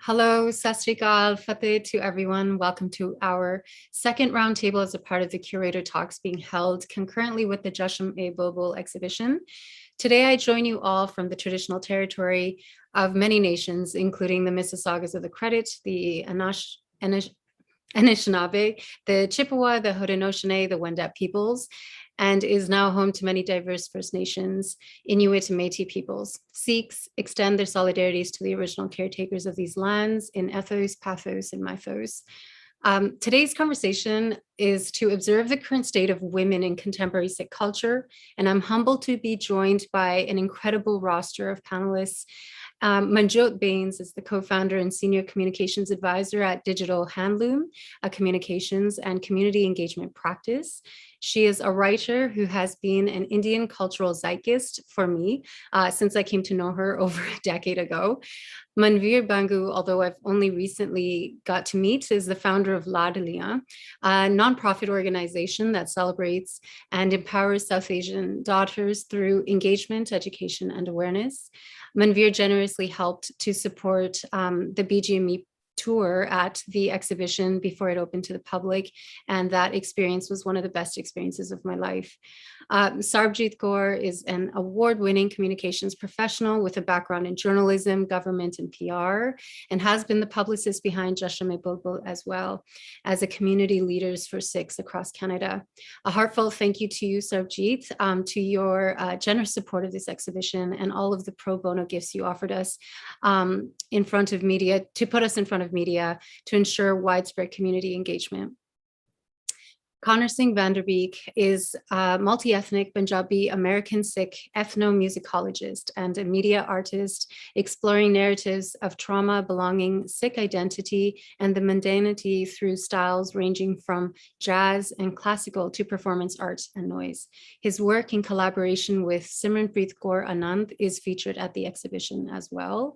Hello, Sat Sri Akal, Fateh to everyone. Welcome to our second roundtable as a part of the Curator Talks being held concurrently with the Chashm exhibition. Today, I join you all from the traditional territory of many nations, including the Mississaugas of the Credit, the Anishinaabe, the Chippewa, the Haudenosaunee, the Wendat peoples, and is now home to many diverse First Nations, Inuit and Métis peoples. Sikhs extend their solidarities to the original caretakers of these lands in ethos, pathos, and mythos. Today's conversation is to observe the current state of women in contemporary Sikh culture, and I'm humbled to be joined by an incredible roster of panelists. Manjot Bains is the co-founder and senior communications advisor at Digital Handloom, a communications and community engagement practice. She is a writer who has been an Indian cultural zeitgeist for me since I came to know her over a decade ago. Manveer Bangu, although I've only recently got to meet, is the founder of Ladaliyan, a nonprofit organization that celebrates and empowers South Asian daughters through engagement, education, and awareness. Manveer generously helped to support the BGME tour at the exhibition before it opened to the public, and that experience was one of the best experiences of my life. Sarbjeet Kaur is an award-winning communications professional with a background in journalism, government, and PR, and has been the publicist behind chashm bulbul as well as a community leaders for Sikhs across Canada. A heartfelt thank you to you, Sarbjeet, to your generous support of this exhibition and all of the pro bono gifts you offered us in front of media, to put us in front of media to ensure widespread community engagement. Connor Singh Vanderbeek is a multi-ethnic Punjabi American Sikh ethnomusicologist and a media artist exploring narratives of trauma, belonging, Sikh identity, and the mundanity through styles ranging from jazz and classical to performance art and noise. His work in collaboration with Simranpreet Kaur Anand is featured at the exhibition as well.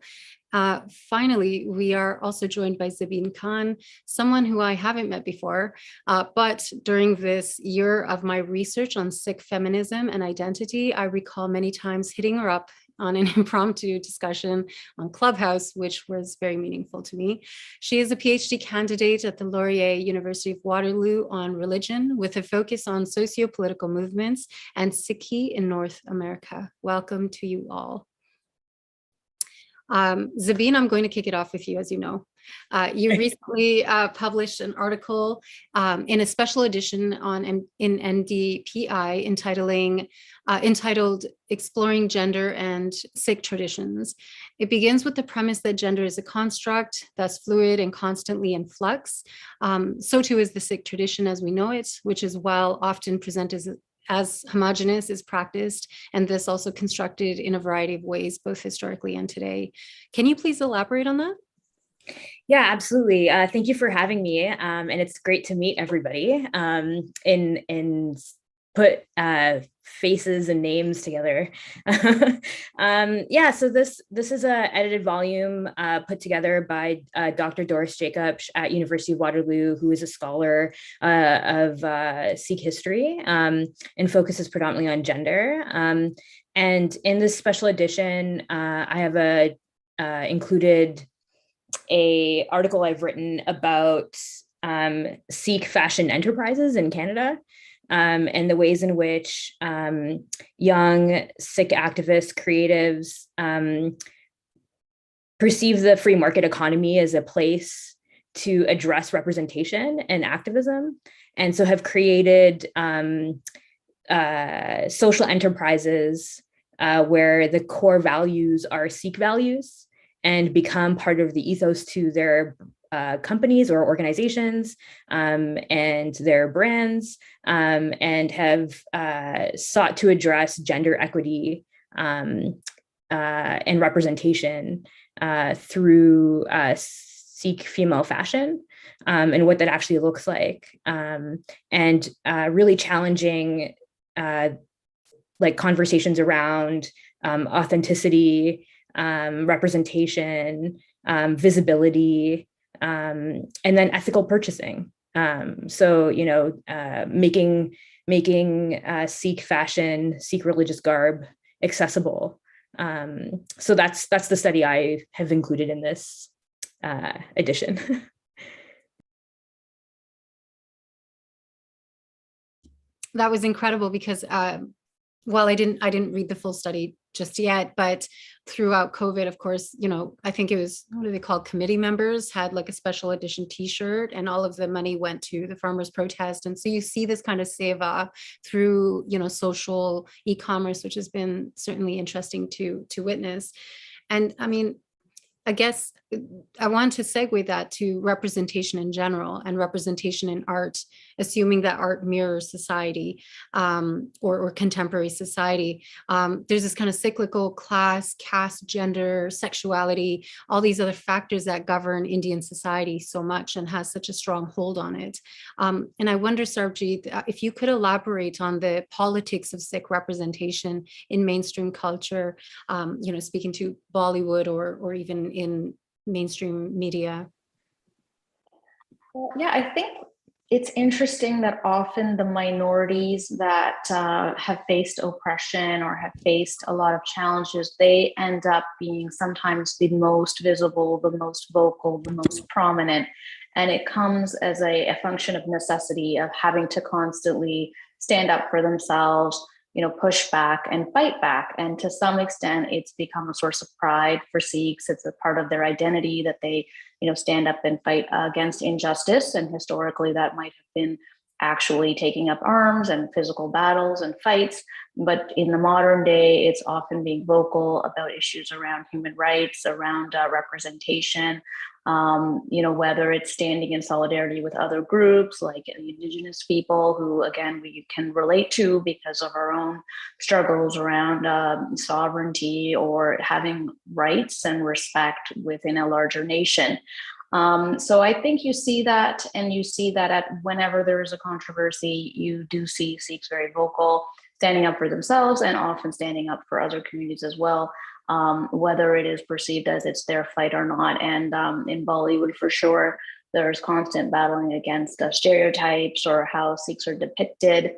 Finally, we are also joined by Zabeen Khan, someone who I haven't met before, but during this year of my research on Sikh feminism and identity, I recall many times hitting her up on an impromptu discussion on Clubhouse, which was very meaningful to me. She is a PhD candidate at the Laurier University of Waterloo on religion with a focus on socio-political movements and Sikhi in North America. Welcome to you all. Zabeen, I'm going to kick it off with you, as you know. You recently published an article in a special edition in NDPI entitled Exploring Gender and Sikh Traditions. It begins with the premise that gender is a construct, thus fluid and constantly in flux. So too is the Sikh tradition as we know it, which is while often presented as homogenous is practiced, and this also constructed in a variety of ways, both historically and today. Can you please elaborate on that? Yeah, absolutely. Thank you for having me. And it's great to meet everybody and put faces and names together. Yeah, so this is an edited volume put together by Dr. Doris Jacobs at University of Waterloo, who is a scholar of Sikh history and focuses predominantly on gender. And in this special edition, I have included an article I've written about Sikh fashion enterprises in Canada. And the ways in which young Sikh activists, creatives perceive the free market economy as a place to address representation and activism, and so have created social enterprises where the core values are Sikh values and become part of the ethos to their companies or organizations and their brands, and have sought to address gender equity and representation through Sikh female fashion and what that actually looks like, and really challenging like conversations around authenticity, representation, visibility, and then ethical purchasing. So, you know, making Sikh fashion, Sikh religious garb accessible. So that's the study I have included in this edition. That was incredible because well, I didn't read the full study just yet, but throughout COVID, of course, I think it was, what do they call, committee members had like a special edition T-shirt, and all of the money went to the farmers' protest. And so you see this kind of seva through, social e-commerce, which has been certainly interesting to witness. And I mean, I guess I want to segue that to representation in general and representation in art, assuming that art mirrors society, or contemporary society. There's this kind of cyclical class, caste, gender, sexuality, all these other factors that govern Indian society so much and has such a strong hold on it. And I wonder, Sarabjit, if you could elaborate on the politics of Sikh representation in mainstream culture, speaking to Bollywood or even in mainstream media. Yeah, I think it's interesting that often the minorities that have faced oppression or have faced a lot of challenges, they end up being sometimes the most visible, the most vocal, the most prominent. And it comes as a function of necessity of having to constantly stand up for themselves, push back and fight back. And to some extent, it's become a source of pride for Sikhs. It's a part of their identity that they, stand up and fight against injustice. And historically, that might have been actually taking up arms and physical battles and fights. But in the modern day, it's often being vocal about issues around human rights, around representation, whether it's standing in solidarity with other groups like the Indigenous people, who, again, we can relate to because of our own struggles around sovereignty or having rights and respect within a larger nation. So I think you see that, and you see that at whenever there is a controversy, you do see Sikhs very vocal, standing up for themselves and often standing up for other communities as well, whether it is perceived as it's their fight or not. And in Bollywood, for sure, there's constant battling against stereotypes or how Sikhs are depicted.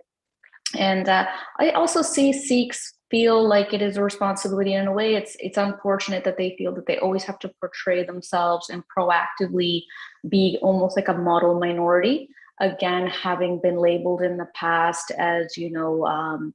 And I also see Sikhs feel like it is a responsibility. In a way, it's unfortunate that they feel that they always have to portray themselves and proactively be almost like a model minority. Again, having been labeled in the past as, kind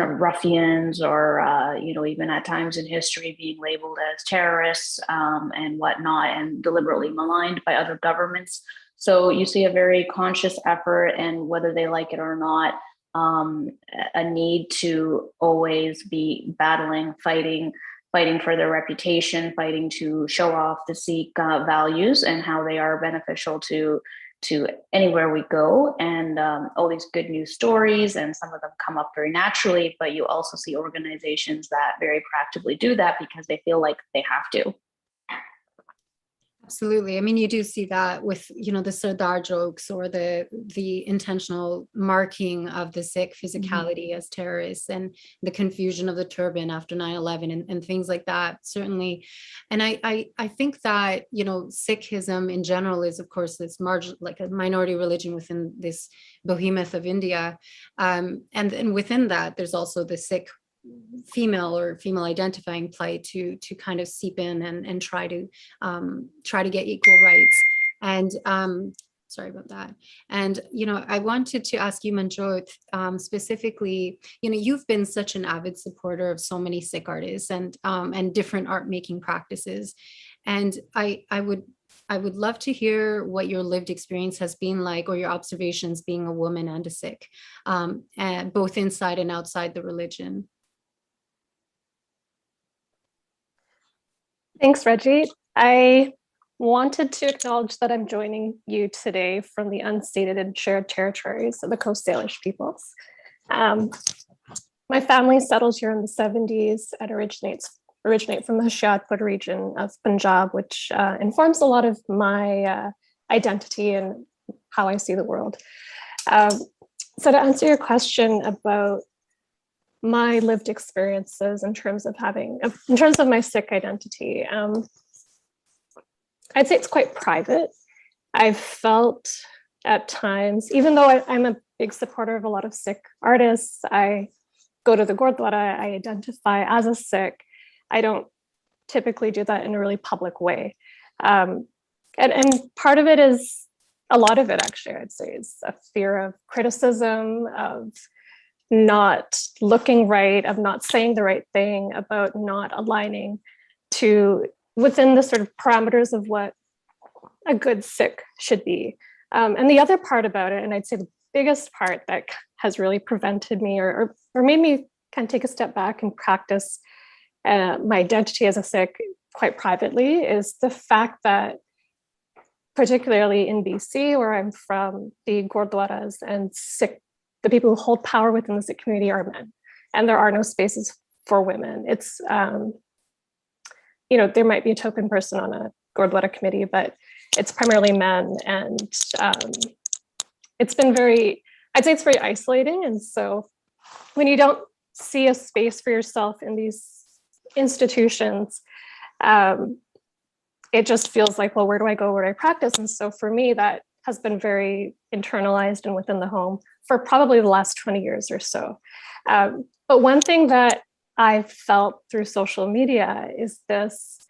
of ruffians, or, even at times in history being labeled as terrorists and whatnot, and deliberately maligned by other governments. So you see a very conscious effort, and whether they like it or not, a need to always be battling, fighting for their reputation, fighting to show off the Sikh values and how they are beneficial to anywhere we go, and all these good news stories, and some of them come up very naturally, but you also see organizations that very proactively do that because they feel like they have to. Absolutely. I mean, you do see that with, the Sardar jokes or the intentional marking of the Sikh physicality as terrorists, and the confusion of the turban after 9/11 and things like that, certainly. And I think that, Sikhism in general is, of course, this like a minority religion within this behemoth of India. And within that, there's also the Sikh female or female identifying plight to kind of seep in and try to get equal rights. And sorry about that. And I wanted to ask you, Manjot, specifically, you've been such an avid supporter of so many Sikh artists and different art making practices, and I would love to hear what your lived experience has been like, or your observations being a woman and a Sikh, and both inside and outside the religion. Thanks, Raji. I wanted to acknowledge that I'm joining you today from the unceded and shared territories of the Coast Salish peoples. My family settled here in the 70s and originate from the Hoshiarpur region of Punjab, which informs a lot of my identity and how I see the world. So to answer your question about my lived experiences in terms of my Sikh identity, I'd say it's quite private. I've felt at times, even though I'm a big supporter of a lot of Sikh artists, I go to the Gurdwara, I identify as a Sikh. I don't typically do that in a really public way. and part of it is, a lot of it actually, I'd say, is a fear of criticism, of not looking right, of not saying the right thing, about not aligning to within the sort of parameters of what a good Sikh should be. And the other part about it, and I'd say the biggest part that has really prevented me or made me kind of take a step back and practice my identity as a Sikh quite privately, is the fact that, particularly in BC, where I'm from, the Gurdwaras and Sikh, the people who hold power within the Sikh community, are men, and there are no spaces for women. It's, there might be a token person on a Gurdwara committee, but it's primarily men, and it's been I'd say it's very isolating. And so when you don't see a space for yourself in these institutions, it just feels like, well, where do I go? Where do I practice? And so for me, that has been very internalized and within the home for probably the last 20 years or so. But one thing that I've felt through social media is this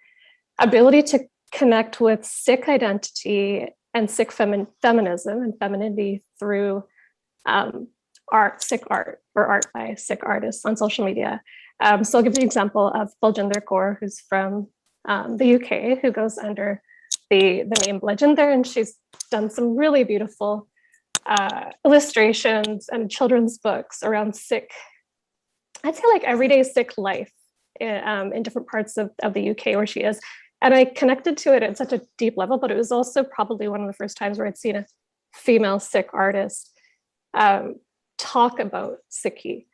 ability to connect with Sikh identity and Sikh feminism and femininity through art, Sikh art, or art by Sikh artists on social media. So I'll give you an example of Baljinder Kaur, who's from the UK, who goes under the name Willendorf, and she's done some really beautiful illustrations and children's books around Sikh, I'd say like everyday Sikh life in different parts of the UK where she is. And I connected to it at such a deep level, but it was also probably one of the first times where I'd seen a female Sikh artist talk about Sikhi.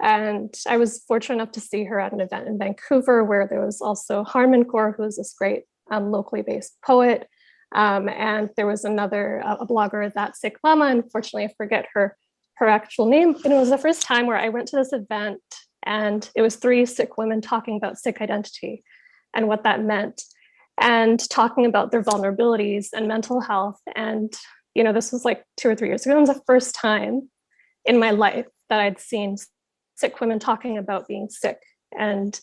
And I was fortunate enough to see her at an event in Vancouver, where there was also Harman Kaur, who is this great locally based poet. And there was another, a blogger, That Sikh Mama. Unfortunately, I forget her actual name. And it was the first time where I went to this event, and it was 3 Sikh women talking about Sikh identity and what that meant, and talking about their vulnerabilities and mental health. And, this was like 2 or 3 years ago. It was the first time in my life that I'd seen Sikh women talking about being Sikh and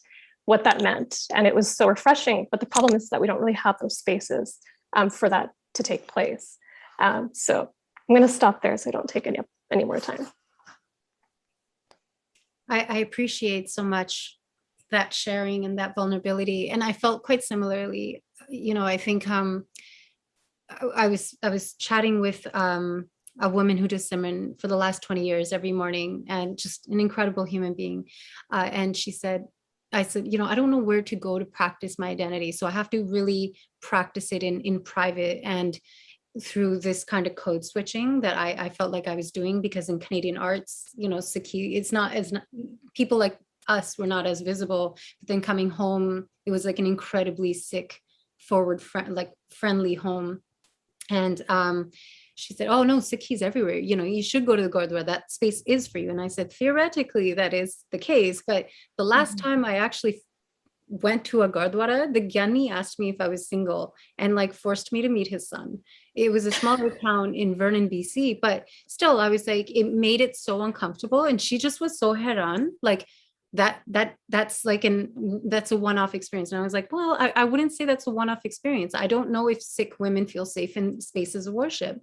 what that meant. And it was so refreshing. But the problem is that we don't really have those spaces for that to take place. So I'm going to stop there so I don't take any more time. I appreciate so much that sharing and that vulnerability. And I felt quite similarly. I think I was chatting with a woman who does Simran for the last 20 years every morning, and just an incredible human being. And I said, I don't know where to go to practice my identity. So I have to really practice it in private and through this kind of code switching that I felt like I was doing, because in Canadian arts, Sikhi, it's not people like us were not as visible. But then coming home, it was like an incredibly Sikh forward, friendly home. And she said, oh no, Sikhis everywhere. You should go to the Gurdwara. That space is for you. And I said, theoretically, that is the case. But the last time I actually went to a Gurdwara, the Gyani asked me if I was single and forced me to meet his son. It was a smaller town in Vernon, BC, but still I was like, it made it so uncomfortable. And she just was so head on, that's a one-off experience. And I was like, well, I wouldn't say that's a one-off experience. I don't know if Sikh women feel safe in spaces of worship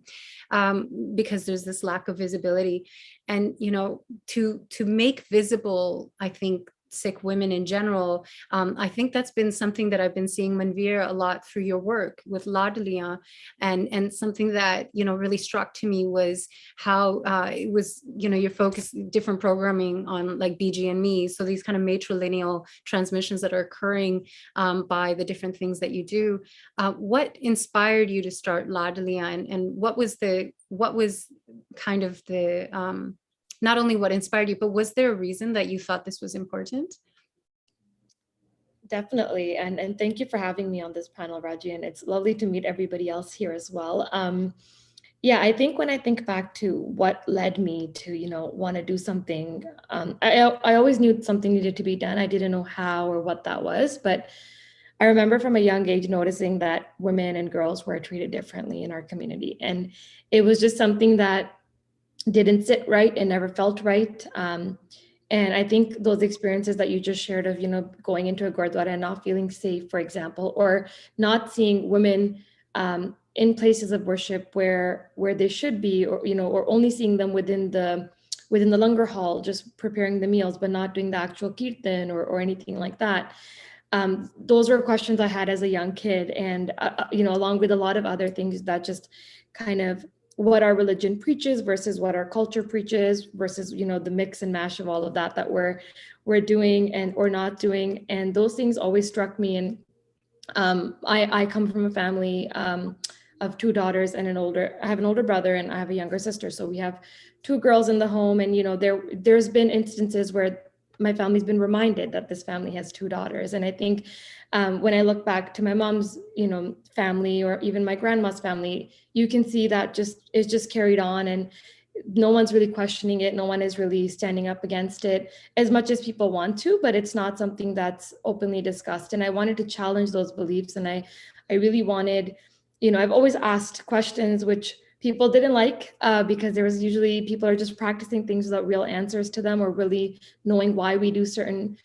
because there's this lack of visibility. And, to make visible, I think, Sikh women in general, I think that's been something that I've been seeing, Manveer, a lot through your work with Ladliyan, and something that really struck to me was how it was your focus, different programming on like BG and Me, so these kind of matrilineal transmissions that are occurring by the different things that you do. What inspired you to start Ladliyan, and what was kind of the not only what inspired you, but was there a reason that you thought this was important? Definitely. And thank you for having me on this panel, Raji. And it's lovely to meet everybody else here as well. I think when I think back to what led me to, want to do something, I always knew something needed to be done. I didn't know how or what that was, but I remember from a young age noticing that women and girls were treated differently in our community. And it was just something that didn't sit right and never felt right. And I think those experiences that you just shared of, going into a Gurdwara and not feeling safe, for example, or not seeing women in places of worship where they should be, or or only seeing them within the langar hall, just preparing the meals, but not doing the actual kirtan or anything like that. Those were questions I had as a young kid, and along with a lot of other things that just kind of what our religion preaches versus what our culture preaches versus the mix and mash of all of that we're doing and or not doing, and those things always struck me. And I come from a family of two daughters and I have an older brother and I have a younger sister. So we have two girls in the home, and there's been instances where my family's been reminded that this family has two daughters. And I think when I look back to my mom's family, or even my grandma's family, you can see that it's just carried on, and no one's really questioning it. No one is really standing up against it as much as people want to, but it's not something that's openly discussed. And I wanted to challenge those beliefs. And I really wanted, I've always asked questions which people didn't like, because there was usually people are just practicing things without real answers to them, or really knowing why we do certain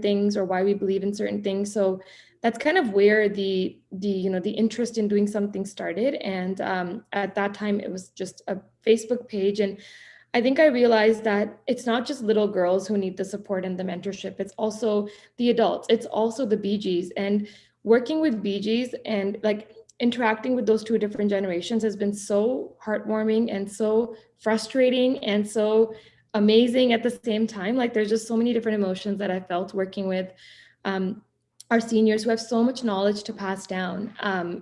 things or why we believe in certain things. So that's kind of where the interest in doing something started. And at that time, it was just a Facebook page. And I think I realized that it's not just little girls who need the support and the mentorship. It's also the adults. It's also the BGs. And working with BGs and interacting with those two different generations has been so heartwarming and so frustrating and so amazing at the same time. There's just so many different emotions that I felt working with our seniors who have so much knowledge to pass down.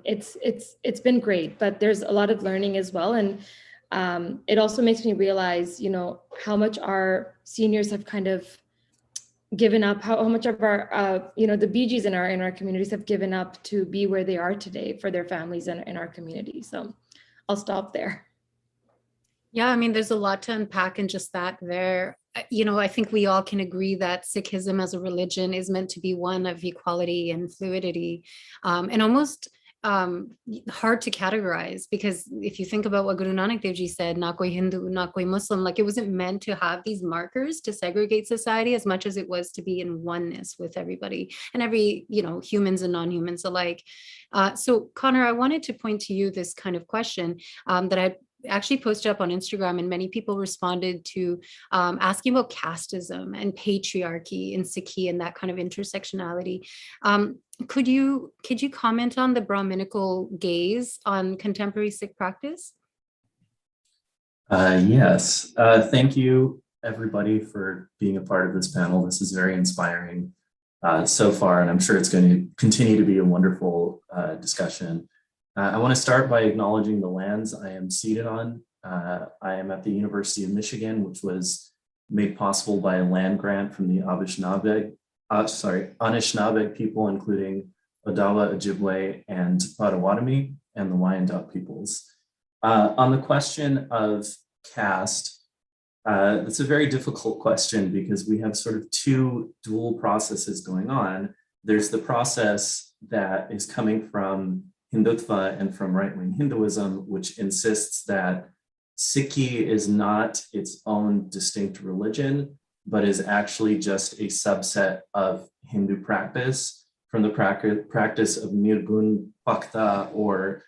It's been great, but there's a lot of learning as well. And it also makes me realize, how much our seniors have kind of given up, how much of our, the BGs in our communities have given up to be where they are today for their families and in our community. So I'll stop there. Yeah, I mean, there's a lot to unpack in just that there. I think we all can agree that Sikhism as a religion is meant to be one of equality and fluidity, and almost hard to categorize, because if you think about what Guru Nanak Dev Ji said, na koi Hindu, na koi Muslim, it wasn't meant to have these markers to segregate society as much as it was to be in oneness with everybody and every, humans and non-humans alike. So Connor, I wanted to point to you this kind of question that I actually posted up on Instagram, and many people responded to asking about casteism and patriarchy in Sikhi and that kind of intersectionality. Could you comment on the Brahminical gaze on contemporary Sikh practice? Yes, thank you everybody for being a part of this panel. This is very inspiring so far, and I'm sure it's going to continue to be a wonderful discussion. I want to start by acknowledging the lands I am seated on. I am at the University of Michigan, which was made possible by a land grant from the Anishinaabe people, including Odawa, Ojibwe, and Potawatomi, and the Wyandot peoples. On the question of caste, that's a very difficult question because we have sort of two dual processes going on. There's the process that is coming from Hindutva and from right-wing Hinduism, which insists that Sikhi is not its own distinct religion, but is actually just a subset of Hindu practice from the practice of Nirgun Bhakta, or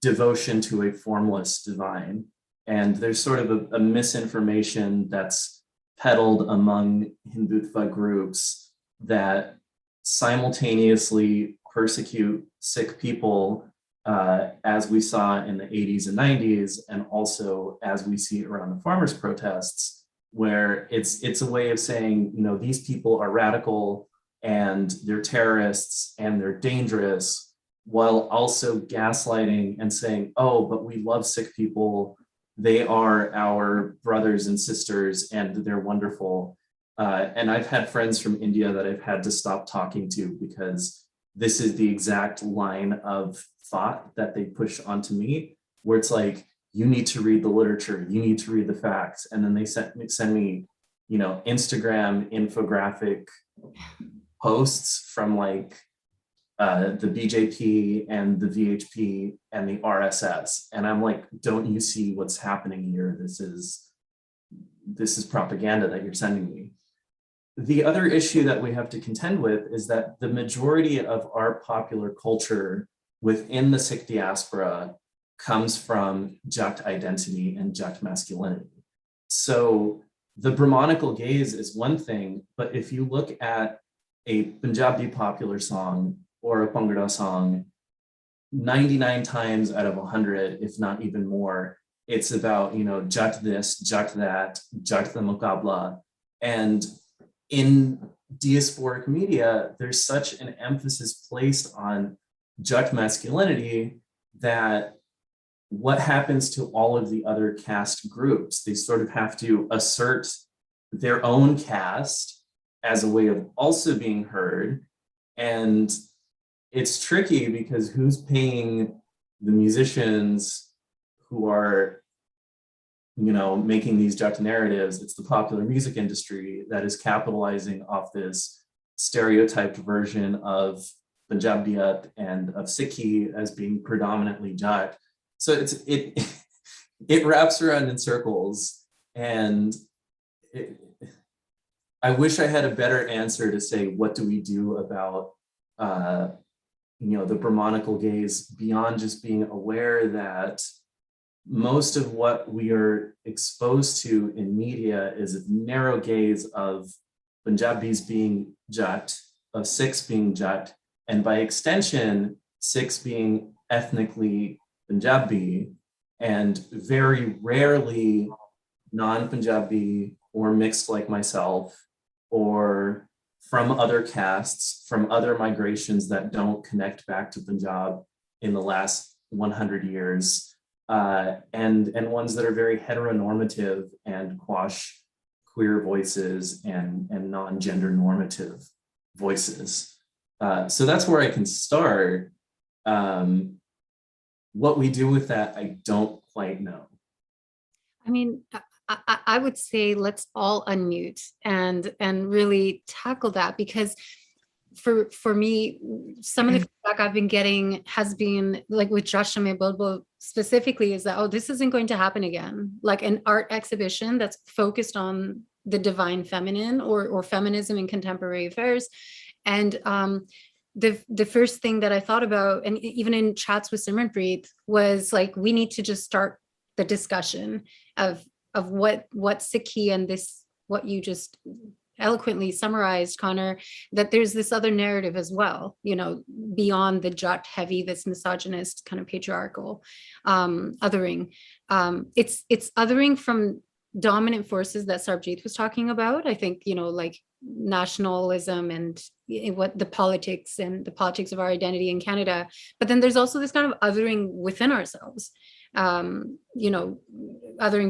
devotion to a formless divine. And there's sort of a misinformation that's peddled among Hindutva groups that simultaneously persecute Sikh people, as we saw in the 80s and 90s, and also as we see around the farmers' protests, where it's a way of saying, these people are radical and they're terrorists and they're dangerous, while also gaslighting and saying, oh, but we love Sikh people. They are our brothers and sisters and they're wonderful. And I've had friends from India that I've had to stop talking to because this is the exact line of thought that they push onto me, where it's like, you need to read the literature, you need to read the facts. And then they send me, Instagram infographic posts from the BJP and the VHP and the RSS. And I'm like, don't you see what's happening here? This is propaganda that you're sending me. The other issue that we have to contend with is that the majority of our popular culture within the Sikh diaspora comes from Jat identity and Jat masculinity. So the Brahmanical gaze is one thing, but if you look at a Punjabi popular song or a Bhangra song, 99 times out of 100, if not even more, it's about, Jat this, Jat that, Jat the Muqabla. And in diasporic media, there's such an emphasis placed on Jat masculinity that what happens to all of the other caste groups? They sort of have to assert their own caste as a way of also being heard. And it's tricky because who's paying the musicians who are, making these Jat narratives? It's the popular music industry that is capitalizing off this stereotyped version of Punjabiyat and of Sikhi as being predominantly Jat. So it wraps around in circles, and I wish I had a better answer to say, what do we do about the Brahmanical gaze beyond just being aware that most of what we are exposed to in media is a narrow gaze of Punjabis being Jat, of Sikhs being Jat, and by extension, Sikhs being ethnically Punjabi, and very rarely non-Punjabi or mixed like myself, or from other castes, from other migrations that don't connect back to Punjab in the last 100 years, and ones that are very heteronormative and quash queer voices and non-gender normative voices. So that's where I can start. What we do with that, I don't quite know. I mean, I would say let's all unmute and really tackle that, because for me, some of the feedback I've been getting has been like with chashm and bulbul specifically is that, oh, this isn't going to happen again. Like an art exhibition that's focused on the divine feminine or feminism in contemporary affairs. And the first thing that I thought about, and even in chats with Simranpreet, was like, we need to just start the discussion of what Sikhi and this, what you just eloquently summarized, Connor, that there's this other narrative as well, beyond the Jat heavy, this misogynist kind of patriarchal othering. It's othering from dominant forces that Sarbjeet was talking about. I think, like nationalism and what the politics of our identity in Canada. But then there's also this kind of othering within ourselves, othering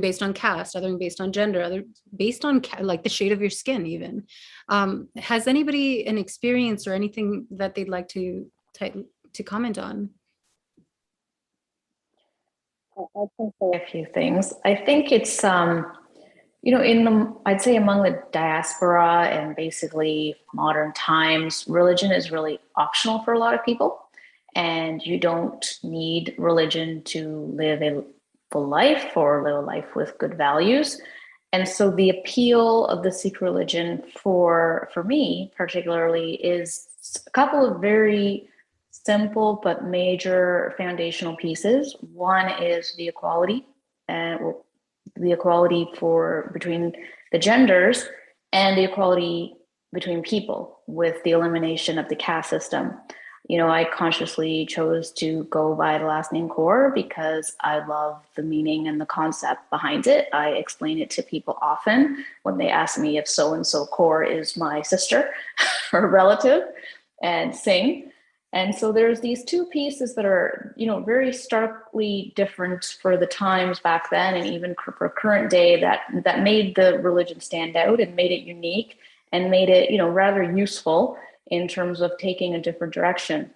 based on caste, othering based on gender, based on like the shade of your skin even. Has anybody an experience or anything that they'd like to comment on? I can say a few things. I think it's, I'd say among the diaspora and basically modern times, religion is really optional for a lot of people. And you don't need religion to live a full life or live a life with good values. And so the appeal of the Sikh religion for me particularly is a couple of very simple but major foundational pieces. One is the equality, and the equality between the genders, and the equality between people with the elimination of the caste system. I consciously chose to go by the last name Kaur because I love the meaning and the concept behind it. I explain it to people often when they ask me if so-and-so Kaur is my sister or relative, and Singh. And so there's these two pieces that are, very starkly different for the times back then, and even for current day, that made the religion stand out and made it unique and made it, rather useful in terms of taking a different direction.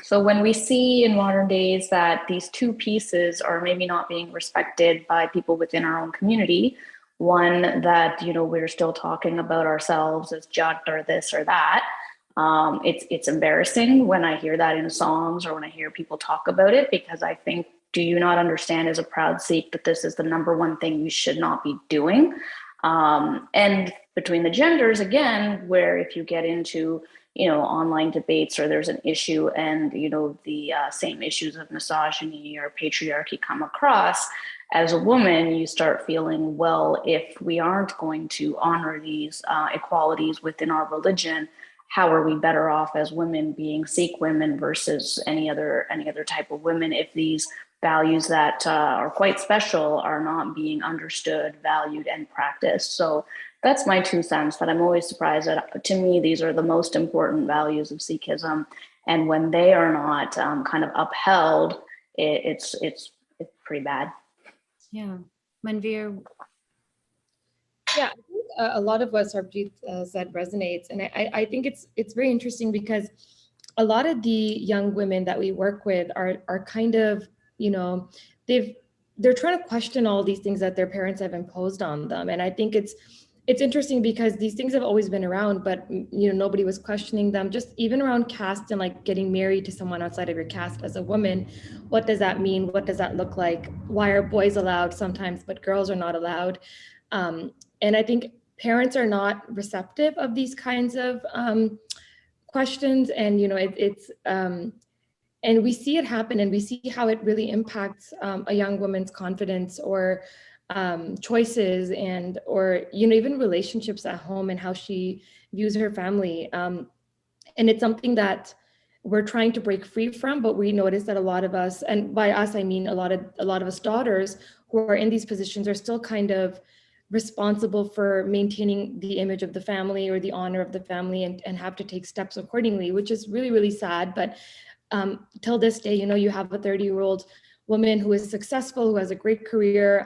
So when we see in modern days that these two pieces are maybe not being respected by people within our own community, one that, we're still talking about ourselves as Jat or this or that, it's embarrassing when I hear that in songs or when I hear people talk about it, because I think, do you not understand as a proud Sikh that this is the number one thing you should not be doing? And between the genders, again, where if you get into, online debates or there's an issue and, the same issues of misogyny or patriarchy come across, as a woman, you start feeling, well, if we aren't going to honor these equalities within our religion, how are we better off as women being Sikh women versus any other type of women if these values that are quite special are not being understood, valued, and practiced? So that's my 2 cents, that I'm always surprised that, to me, these are the most important values of Sikhism. And when they are not kind of upheld, it's pretty bad. Yeah. Manveer. Yeah, I think a lot of what Sarpreet said resonates. And I think it's very interesting because a lot of the young women that we work with are kind of, they're trying to question all these things that their parents have imposed on them. And I think it's interesting because these things have always been around, but nobody was questioning them. Just even around caste and like getting married to someone outside of your caste as a woman, what does that mean? What does that look like? Why are boys allowed sometimes, but girls are not allowed? And I think parents are not receptive of these kinds of questions, and and we see it happen, and we see how it really impacts a young woman's confidence or choices, and or even relationships at home and how she views her family. And it's something that we're trying to break free from, but we notice that a lot of us, and by us I mean a lot of us daughters who are in these positions, are still kind of responsible for maintaining the image of the family or the honor of the family, and have to take steps accordingly, which is really, really sad. But till this day, you have a 30-year-old woman who is successful, who has a great career,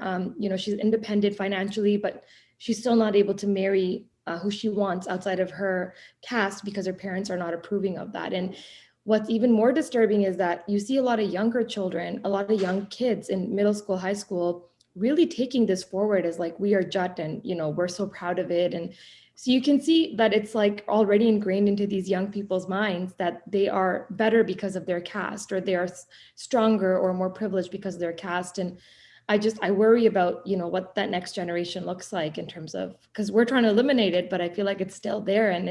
she's independent financially, but she's still not able to marry who she wants outside of her caste because her parents are not approving of that. And what's even more disturbing is that you see a lot of younger children, a lot of young kids in middle school, high school, really taking this forward as like, we are Jat and we're so proud of it. And so you can see that it's like already ingrained into these young people's minds that they are better because of their caste, or they are stronger or more privileged because of their caste. And I worry about what that next generation looks like in terms of, because we're trying to eliminate it, but I feel like it's still there, and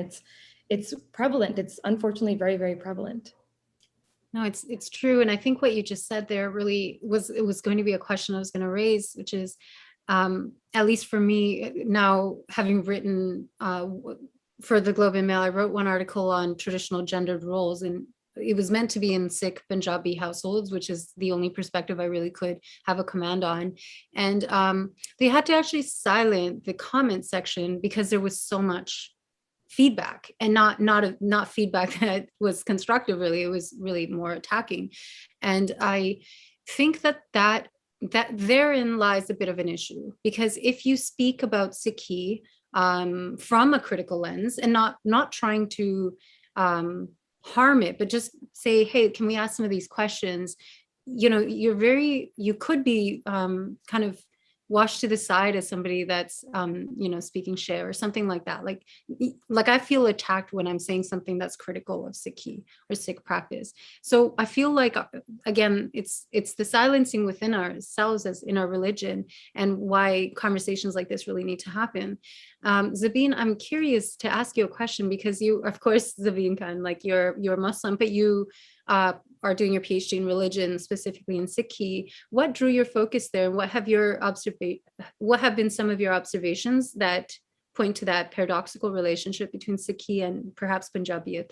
it's prevalent. It's unfortunately very, very prevalent. No, it's true. And I think what you just said there really was going to be a question I was going to raise, which is, at least for me now, having written for the Globe and Mail, I wrote one article on traditional gendered roles, and it was meant to be in Sikh Punjabi households, which is the only perspective I really could have a command on. And they had to actually silence the comment section because there was so much feedback, and not feedback that was constructive. Really, it was really more attacking. And I think that therein lies a bit of an issue, because if you speak about Sikhi from a critical lens, and not trying to harm it, but just say, hey, can we ask some of these questions? You could be kind of washed to the side as somebody that's speaking share or something like that. Like I feel attacked when I'm saying something that's critical of Sikhi or Sikh practice. So I feel like, again, it's the silencing within ourselves as in our religion, and why conversations like this really need to happen. Zabeen, I'm curious to ask you a question, because you, of course, Zabeen Khan, like you're Muslim, but you are doing your PhD in religion, specifically in Sikhi. What drew your focus there? What have been some of your observations that point to that paradoxical relationship between Sikhi and perhaps Punjabiyat?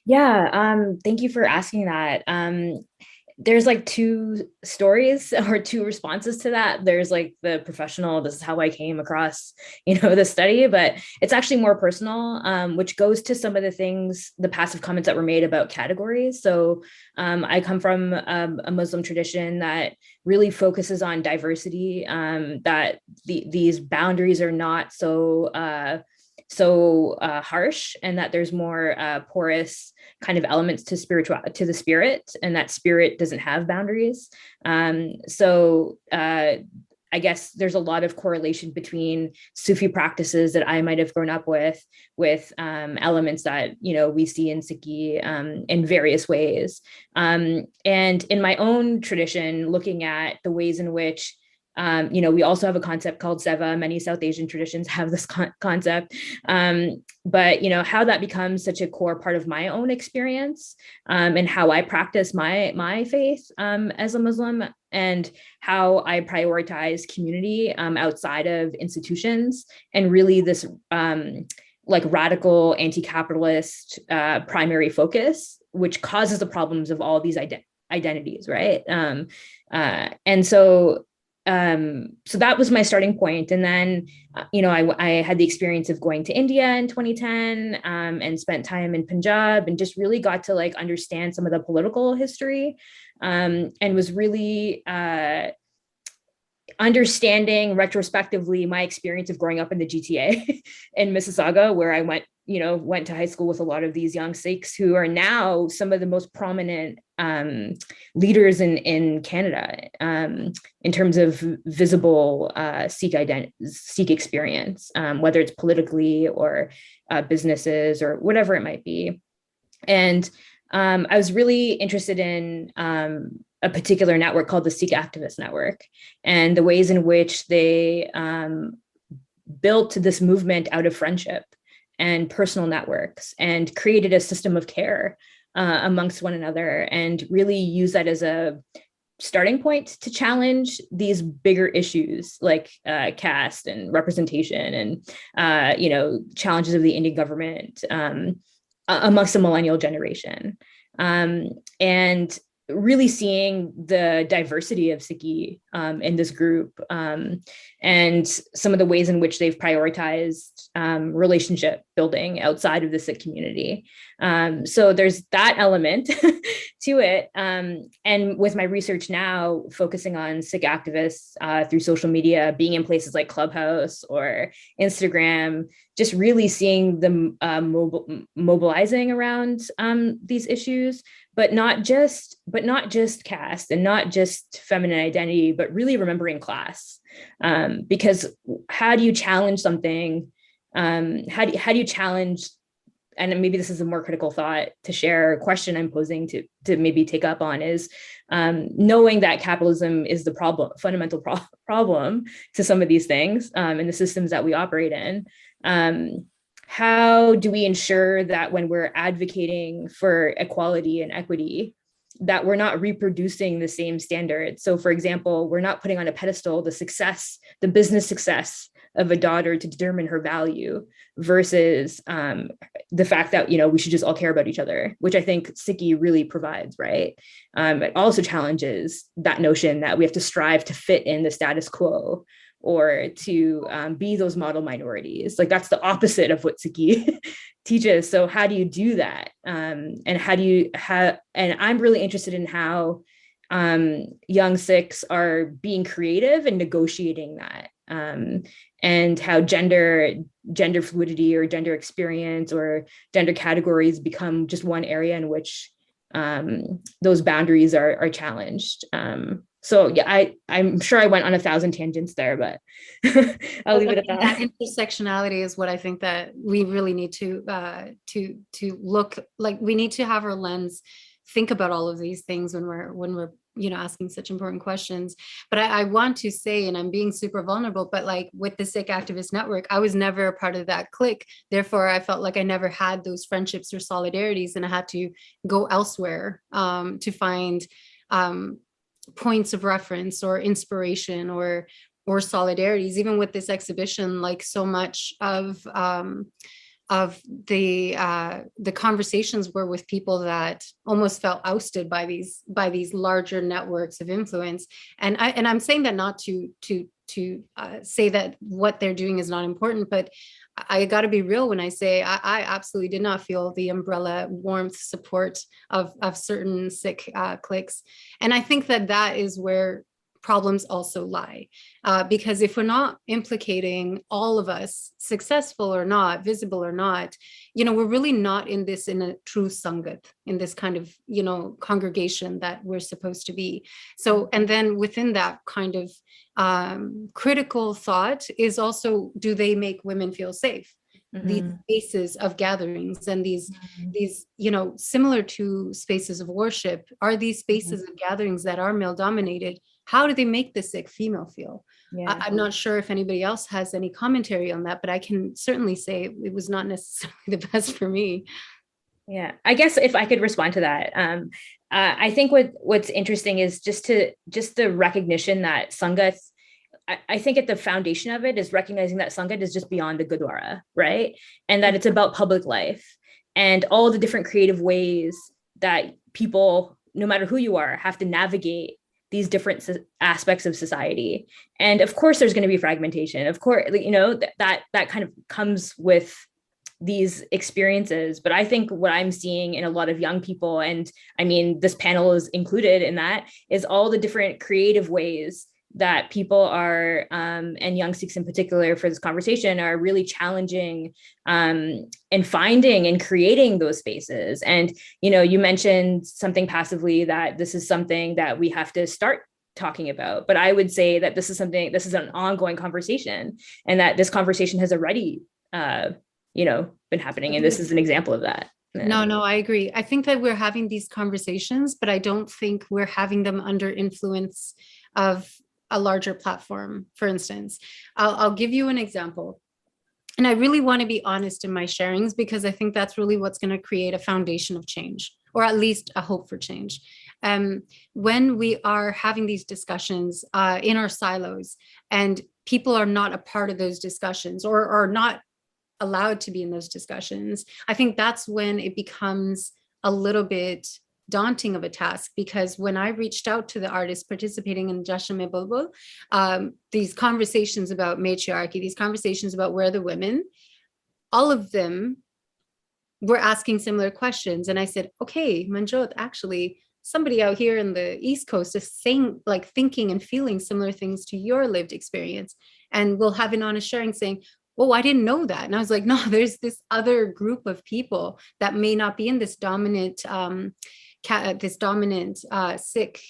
Yeah, thank you for asking that. There's like 2 stories or 2 responses to that. There's like the professional, this is how I came across, the study, but it's actually more personal, which goes to some of the things, the passive comments that were made about categories. So I come from a Muslim tradition that really focuses on diversity, that these boundaries are not so harsh, and that there's more porous kind of elements to the spirit, and that spirit doesn't have boundaries. I guess there's a lot of correlation between Sufi practices that I might have grown up with elements that we see in Sikhi in various ways. And in my own tradition, looking at the ways in which We also have a concept called seva. Many South Asian traditions have this concept. But how that becomes such a core part of my own experience, and how I practice my faith as a Muslim, and how I prioritize community outside of institutions, and really this like radical anti-capitalist primary focus, which causes the problems of all these identities, right? And so that was my starting point. And then, I had the experience of going to India in 2010 and spent time in Punjab, and just really got to like understand some of the political history, and was really understanding retrospectively my experience of growing up in the GTA in Mississauga, where I went to high school with a lot of these young Sikhs who are now some of the most prominent leaders in Canada in terms of visible Sikh experience, whether it's politically or businesses or whatever it might be. And I was really interested in a particular network called the Sikh Activist Network, and the ways in which they built this movement out of friendship and personal networks, and created a system of care amongst one another, and really use that as a starting point to challenge these bigger issues like caste and representation, and challenges of the Indian government amongst the millennial generation, and really seeing the diversity of Sikhi in this group, and some of the ways in which they've prioritized relationship building outside of the Sikh community. So there's that element to it. And with my research now focusing on Sikh activists through social media, being in places like Clubhouse or Instagram, just really seeing them mobilizing around these issues, but not just caste and not just feminine identity, but really remembering class. Because how do you challenge something? How do you challenge? And maybe this is a more critical thought to share. A question I'm posing to maybe take up on is knowing that capitalism is the fundamental problem to some of these things in the systems that we operate in. How do we ensure that when we're advocating for equality and equity, that we're not reproducing the same standards? So for example, we're not putting on a pedestal the business success of a daughter to determine her value versus the fact that, we should just all care about each other, which I think Sikhi really provides, right? It also challenges that notion that we have to strive to fit in the status quo or to be those model minorities. Like that's the opposite of what Sikhi teaches. So how do you do that? And I'm really interested in how young Sikhs are being creative and negotiating that. And how gender fluidity or gender experience or gender categories become just one area in which those boundaries are challenged. So yeah, I'm sure I went on 1,000 tangents there, but I'll leave it at that. That intersectionality is what I think that we really need to look like. We need to have our lens think about all of these things when we're asking such important questions. But I want to say, and I'm being super vulnerable, but like with the Sikh Activist Network, I was never a part of that clique. Therefore, I felt like I never had those friendships or solidarities, and I had to go elsewhere to find points of reference or inspiration or solidarities. Even with this exhibition, like so much of the conversations were with people that almost felt ousted by these larger networks of influence. And I'm saying that not to say that what they're doing is not important, but I got to be real when I say I absolutely did not feel the umbrella warmth support of certain Sikh cliques. And I think that is where problems also lie, because if we're not implicating all of us, successful or not, visible or not, we're really not in a true sangat, in this kind of congregation that we're supposed to be. So, and then within that kind of critical thought is also, do they make women feel safe? Mm-hmm. These spaces of gatherings and these similar to spaces of worship, are these spaces of gatherings that are male dominated? how do they make the Sikh female feel? Yeah. I'm not sure if anybody else has any commentary on that, but I can certainly say it was not necessarily the best for me. Yeah, I guess if I could respond to that, I think what's interesting is just the recognition that sangat, I think at the foundation of it is recognizing that sangat is just beyond the gurdwara, right? And that it's about public life and all the different creative ways that people, no matter who you are, have to navigate these different aspects of society. And of course, there's going to be fragmentation. Of course, you know, that kind of comes with these experiences. But I think what I'm seeing in a lot of young people, and I mean, this panel is included in that, is all the different creative ways that people are, and young Sikhs in particular for this conversation, are really challenging and finding and creating those spaces. And, you know, you mentioned something passively that this is something that we have to start talking about. But I would say that this is an ongoing conversation, and that this conversation has already been happening. And this is an example of that. No, I agree. I think that we're having these conversations, but I don't think we're having them under influence of a larger platform. For instance, I'll give you an example. And I really want to be honest in my sharings, because I think that's really what's going to create a foundation of change, or at least a hope for change. When we are having these discussions in our silos, and people are not a part of those discussions, or are not allowed to be in those discussions, I think that's when it becomes a little bit daunting of a task. Because when I reached out to the artists participating in chashm bulbul, these conversations about matriarchy, these conversations about where the women, all of them were asking similar questions. And I said, okay, Manjot, actually, somebody out here in the East Coast is saying, like, thinking and feeling similar things to your lived experience. And we'll have an honest sharing saying, oh, I didn't know that. And I was like, no, there's this other group of people that may not be in this dominant Sikh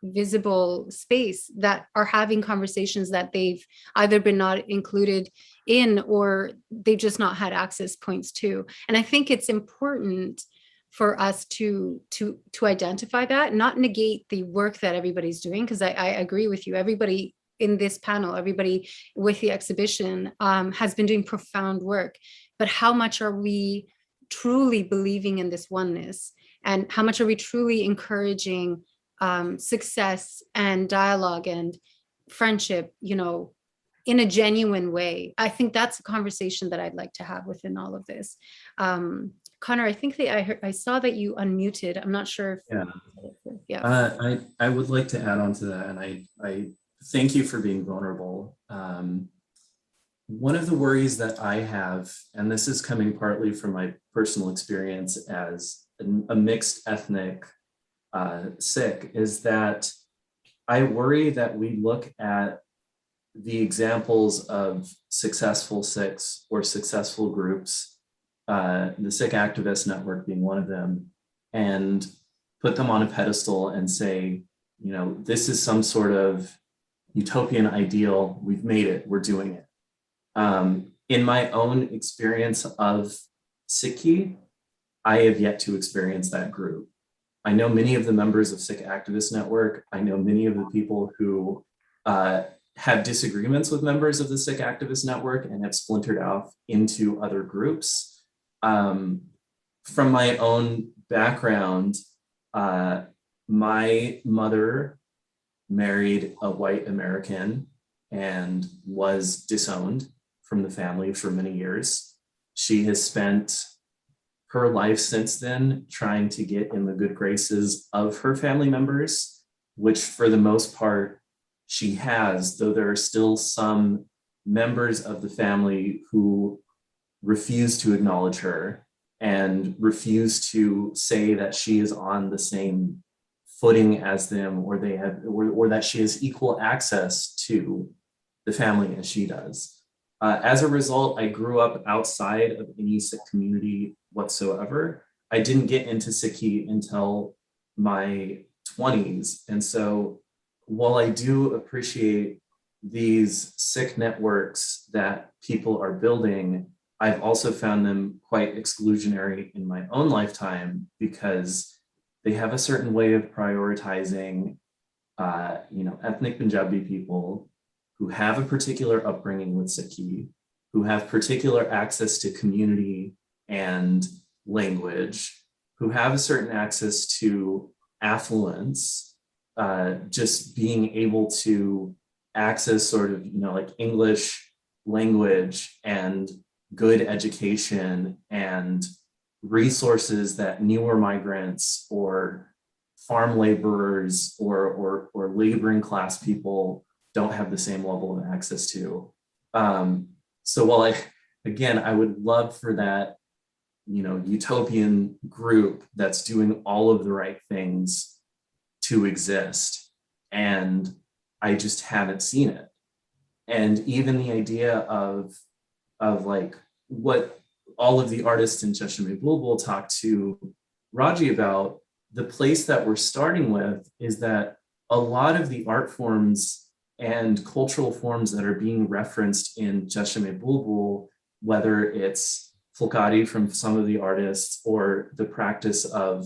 visible space, that are having conversations that they've either been not included in, or they've just not had access points to. And I think it's important for us to identify that, not negate the work that everybody's doing, because I agree with you. Everybody in this panel, everybody with the exhibition has been doing profound work. But how much are we truly believing in this oneness? And how much are we truly encouraging success and dialogue and friendship, in a genuine way? I think that's a conversation that I'd like to have within all of this. Connor, I think that I saw that you unmuted. I'm not sure if yeah. I would like to add on to that, and I thank you for being vulnerable. One of the worries that I have, and this is coming partly from my personal experience as a mixed ethnic Sikh, is that I worry that we look at the examples of successful Sikhs or successful groups, the Sikh Activist Network being one of them, and put them on a pedestal and say, this is some sort of utopian ideal. We've made it. We're doing it. In my own experience of Sikhi, I have yet to experience that group. I know many of the members of Sikh Activist Network. I know many of the people who have disagreements with members of the Sikh Activist Network and have splintered off into other groups. From my own background, my mother married a white American and was disowned from the family for many years. She has spent her life since then trying to get in the good graces of her family members, which for the most part she has, though there are still some members of the family who refuse to acknowledge her and refuse to say that she is on the same footing as them, or they have, or that she has equal access to the family as she does. As a result, I grew up outside of any Sikh community whatsoever. I didn't get into Sikhi until my 20s. And so while I do appreciate these Sikh networks that people are building, I've also found them quite exclusionary in my own lifetime, because they have a certain way of prioritizing ethnic Punjabi people who have a particular upbringing with Sikhi, who have particular access to community and language, who have a certain access to affluence, just being able to access sort of, like English language and good education and resources that newer migrants or farm laborers or laboring class people don't have the same level of access to. So while I would love for that, utopian group that's doing all of the right things to exist, and I just haven't seen it. And even the idea of like what all of the artists in Chashm Bulbul talked to Raji about, the place that we're starting with is that a lot of the art forms and cultural forms that are being referenced in Chashm Bulbul, whether it's Fulkari from some of the artists or the practice of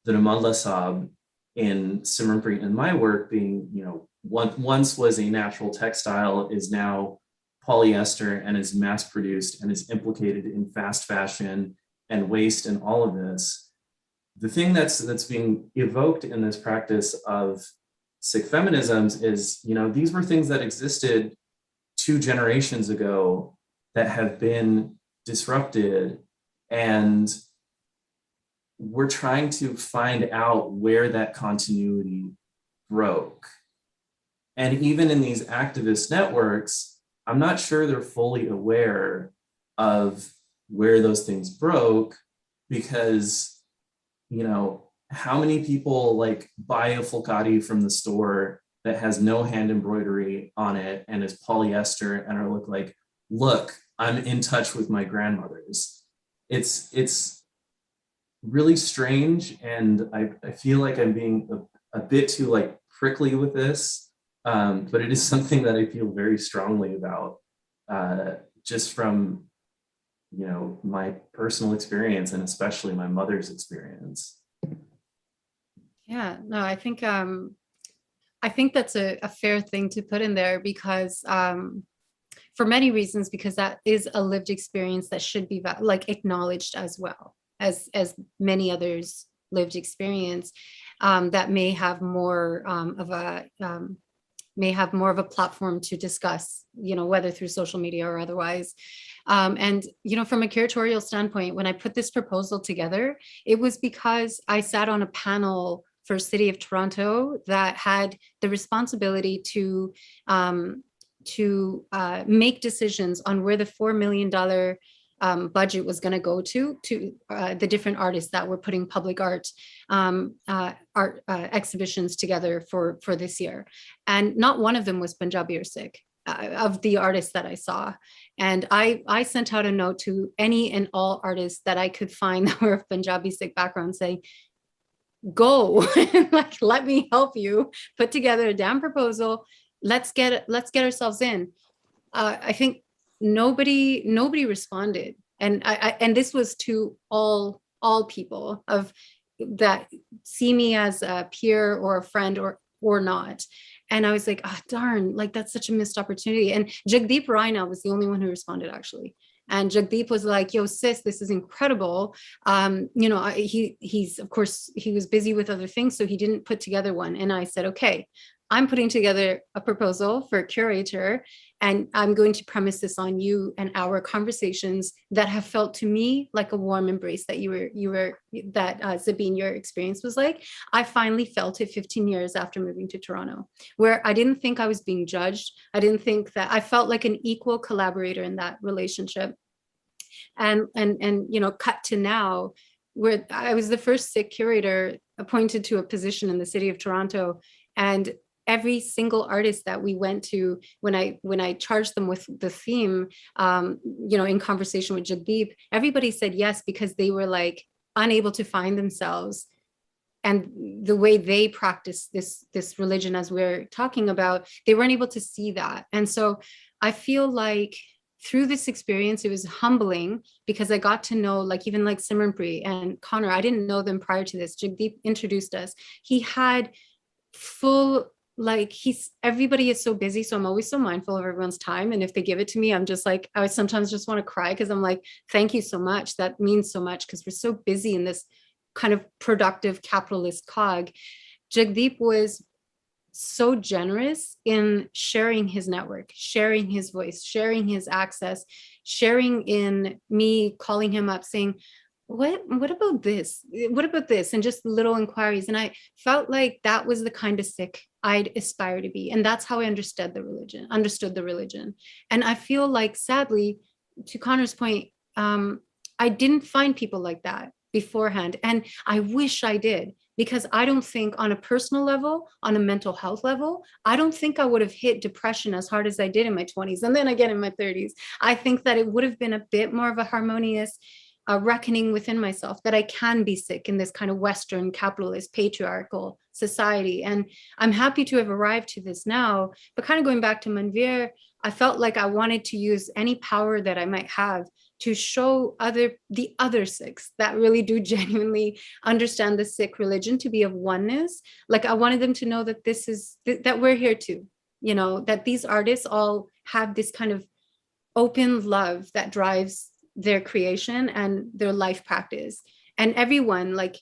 the Ramallah Sab in Simranpreet and my work being, once was a natural textile is now polyester and is mass produced and is implicated in fast fashion and waste and all of this. The thing that's being evoked in this practice of Sikh feminisms is, these were things that existed 2 generations ago that have been disrupted, and we're trying to find out where that continuity broke. And even in these activist networks, I'm not sure they're fully aware of where those things broke, because, how many people like buy a Fulkari from the store that has no hand embroidery on it and is polyester and are look, I'm in touch with my grandmothers. It's really strange, and I feel like I'm being a bit too prickly with this, but it is something that I feel very strongly about, just from my personal experience and especially my mother's experience. Yeah, no, I think that's a fair thing to put in there, because for many reasons, because that is a lived experience that should be acknowledged as well as many others' lived experience, that may have more of a platform to discuss, whether through social media or otherwise. And from a curatorial standpoint, when I put this proposal together, it was because I sat on a panel for City of Toronto that had the responsibility to make decisions on where the $4 million budget was going to go to the different artists that were putting public art exhibitions together for this year. And not one of them was Punjabi or Sikh, of the artists that I saw. And I sent out a note to any and all artists that I could find that were of Punjabi Sikh background saying, go, let me help you put together a damn proposal. Let's get ourselves in. I think nobody responded, and this was to all people of that see me as a peer or a friend or not. And I was like, oh, darn, that's such a missed opportunity. And Jagdeep Raina was the only one who responded, actually. And Jagdeep was like, yo, sis, this is incredible. He's, of course, he was busy with other things, so he didn't put together one. And I said, okay, I'm putting together a proposal for a curator, and I'm going to premise this on you and our conversations that have felt to me like a warm embrace that Sabine, your experience was like. I finally felt it 15 years after moving to Toronto, where I didn't think I was being judged. I didn't think that I felt like an equal collaborator in that relationship. And cut to now, where I was the first Sikh curator appointed to a position in the City of Toronto, and every single artist that we went to, when I charged them with the theme, in conversation with Jagdeep, everybody said yes, because they were unable to find themselves. And the way they practice this religion, as we're talking about, they weren't able to see that. And so I feel like through this experience, it was humbling, because I got to know even Simranpreet and Connor. I didn't know them prior to this. Jagdeep introduced us. He had full like everybody is so busy. So I'm always so mindful of everyone's time. And if they give it to me, I'm just like, I sometimes just want to cry because I'm like, thank you so much. That means so much because we're so busy in this kind of productive capitalist cog. Jagdeep was so generous in sharing his network, sharing his voice, sharing his access, sharing in me calling him up saying, what about this? What about this? And just little inquiries. And I felt like that was the kind of Sikh I'd aspire to be. And that's how I understood the religion. And I feel like, sadly, to Connor's point, I didn't find people like that beforehand. And I wish I did, because I don't think on a personal level, on a mental health level, I don't think I would have hit depression as hard as I did in my 20s. And then again in my 30s, I think that it would have been a bit more of a harmonious reckoning within myself that I can be Sikh in this kind of Western capitalist patriarchal society. And I'm happy to have arrived to this now, but kind of going back to Manvir, I felt like I wanted to use any power that I might have to show the other Sikhs that really do genuinely understand the Sikh religion to be of oneness. Like I wanted them to know that that we're here too, that these artists all have this kind of open love that drives their creation and their life practice. And everyone that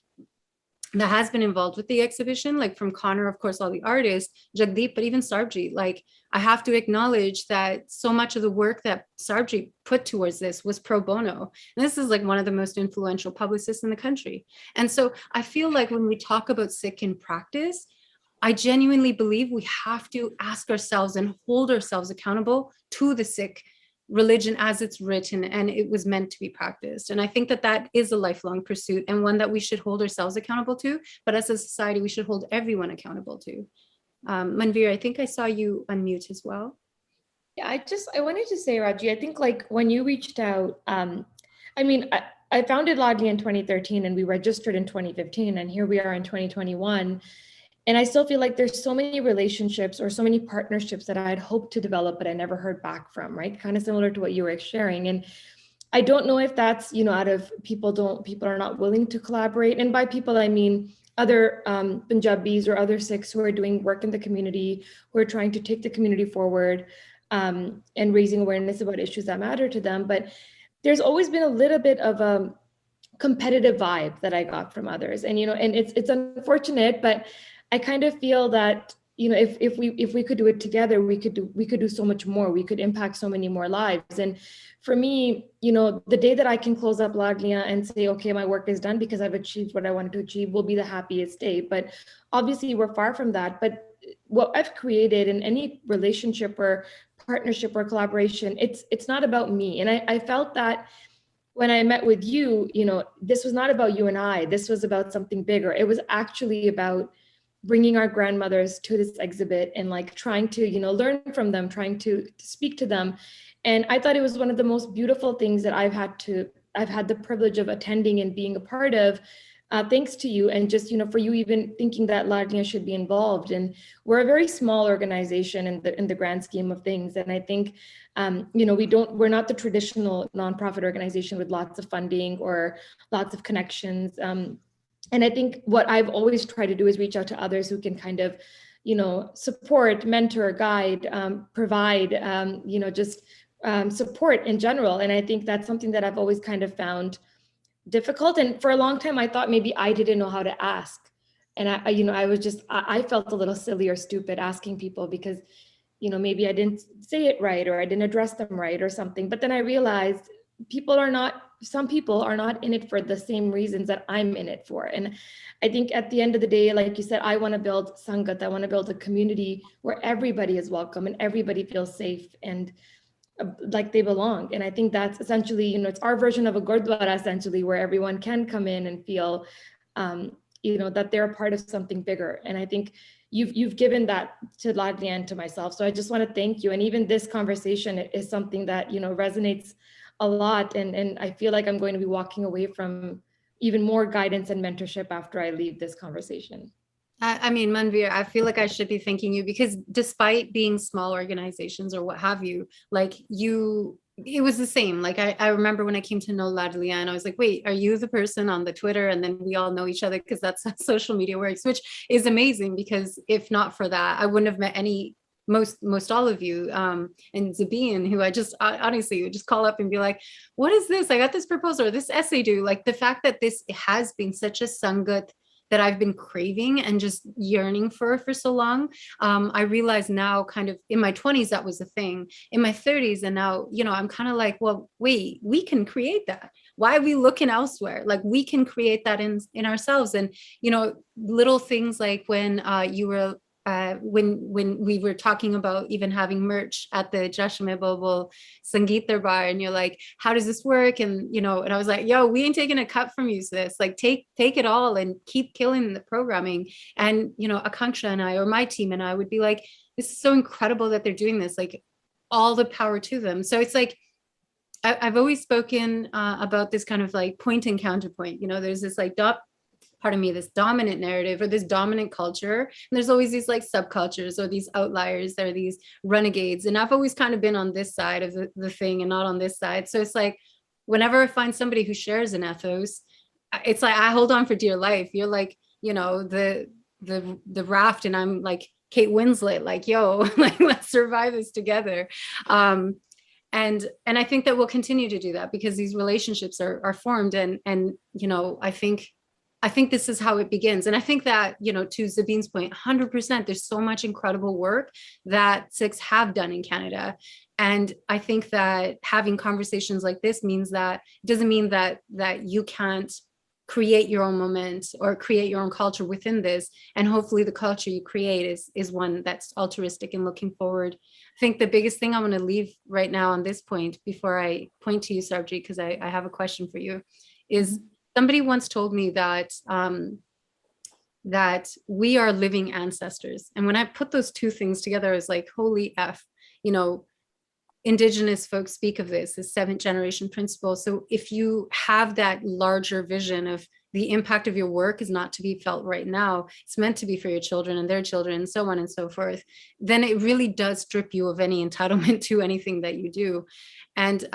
has been involved with the exhibition, like from Connor, of course, all the artists, Jagdeep, but even Sarbjeet, I have to acknowledge that so much of the work that Sarbjeet put towards this was pro bono. And this is one of the most influential publicists in the country. And so I feel like when we talk about Sikh in practice, I genuinely believe we have to ask ourselves and hold ourselves accountable to the Sikh religion as it's written and it was meant to be practiced. And I think that is a lifelong pursuit and one that we should hold ourselves accountable to, but as a society, we should hold everyone accountable to. Manvir, I think I saw you unmute as well. Yeah, I wanted to say, Raji, I think when you reached out, I founded Ladli in 2013 and we registered in 2015 and here we are in 2021. And I still feel like there's so many relationships or so many partnerships that I had hoped to develop, but I never heard back from, right? Kind of similar to what you were sharing. And I don't know if that's, out of people are not willing to collaborate. And by people, I mean other Punjabis or other Sikhs who are doing work in the community, who are trying to take the community forward and raising awareness about issues that matter to them. But there's always been a little bit of a competitive vibe that I got from others. And, and it's unfortunate, but I kind of feel that, if we could do it together, we could do so much more. We could impact so many more lives. And for me, the day that I can close up Ladliya and say, okay, my work is done because I've achieved what I wanted to achieve will be the happiest day. But obviously we're far from that. But what I've created in any relationship or partnership or collaboration, it's not about me. And I felt that when I met with you, this was not about you and I, this was about something bigger. It was actually about bringing our grandmothers to this exhibit and trying to, learn from them, trying to speak to them. And I thought it was one of the most beautiful things that I've had the privilege of attending and being a part of, thanks to you. And just, for you even thinking that Ladliya should be involved. And we're a very small organization in the grand scheme of things. And I think, we're not the traditional nonprofit organization with lots of funding or lots of connections. And I think what I've always tried to do is reach out to others who can kind of, support, mentor, guide, provide, support in general. And I think that's something that I've always kind of found difficult. And for a long time, I thought maybe I didn't know how to ask. And I felt a little silly or stupid asking people because, maybe I didn't say it right or I didn't address them right or something. But then I realized some people are not in it for the same reasons that I'm in it for. And I think at the end of the day, like you said, I want to build sangat. I want to build a community where everybody is welcome and everybody feels safe and like they belong. And I think that's essentially, it's our version of a gurdwara essentially, where everyone can come in and feel, that they're a part of something bigger. And I think you've given that to Ladliya and to myself. So I just want to thank you. And even this conversation is something that, resonates a lot. And I feel like I'm going to be walking away from even more guidance and mentorship after I leave this conversation. I mean, Manvir, I feel like I should be thanking you because despite being small organizations or what have you, you it was the same. Like I remember when I came to know Ladalia and I was like, wait, are you the person on the Twitter? And then we all know each other because that's how social media works, which is amazing because if not for that, I wouldn't have met most all of you. And Zabine, who I just honestly would just call up and be like, what is this? I got this proposal or this essay due. Like the fact that this has been such a sangat that I've been craving and just yearning for so long. I realize now kind of in my 20s, that was a thing. In my 30s, and now, I'm kind of like, well, wait, we can create that. Why are we looking elsewhere? Like we can create that in ourselves. And, little things like when you were when we were talking about even having merch at the chashm bulbul Sangeet bar, and you're like, how does this work? And and I was like, yo, we ain't taking a cut from you, sis. Like take it all and keep killing the programming. And Akanksha and I, or my team and I, would be like, this is so incredible that they're doing this. Like all the power to them. So it's like I've always spoken about this kind of like point and counterpoint. There's this like this dominant narrative or this dominant culture. And there's always these like subcultures or these outliers. There are these renegades. And I've always kind of been on this side of the thing and not on this side. So it's like, whenever I find somebody who shares an ethos, it's like, I hold on for dear life. You're like, the raft and I'm like Kate Winslet, like, yo, like, let's survive this together. And I think that we'll continue to do that because these relationships are formed. And I think this is how it begins. And I think that, to Zabine's point, 100%, there's so much incredible work that Sikhs have done in Canada. And I think that having conversations like this doesn't mean that you can't create your own moment or create your own culture within this. And hopefully the culture you create is one that's altruistic and looking forward. I think the biggest thing I want to leave right now on this point before I point to you, Sarabjit, because I have a question for you, is somebody once told me that that we are living ancestors. And when I put those two things together, I was like, holy F, Indigenous folks speak of this as 7th generation principle. So if you have that larger vision of the impact of your work is not to be felt right now, it's meant to be for your children and their children and so on and so forth, then it really does strip you of any entitlement to anything that you do. And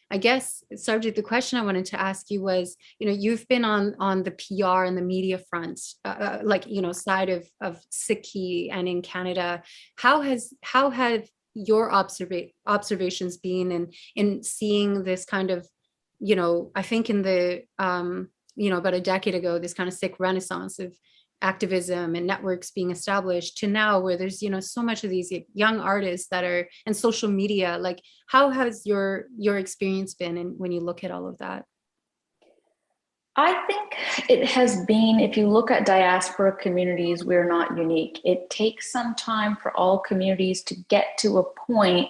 I guess, Sarabjit, the question I wanted to ask you was, you've been on the PR and the media front, side of Sikhi and in Canada. How have your observations been in seeing this kind of, I think in the, about a decade ago, this kind of Sikh renaissance of activism and networks being established to now where there's so much of these young artists that are and social media, like how has your experience been and when you look at all of that? I think it has been, if you look at diaspora communities, we're not unique. It takes some time for all communities to get to a point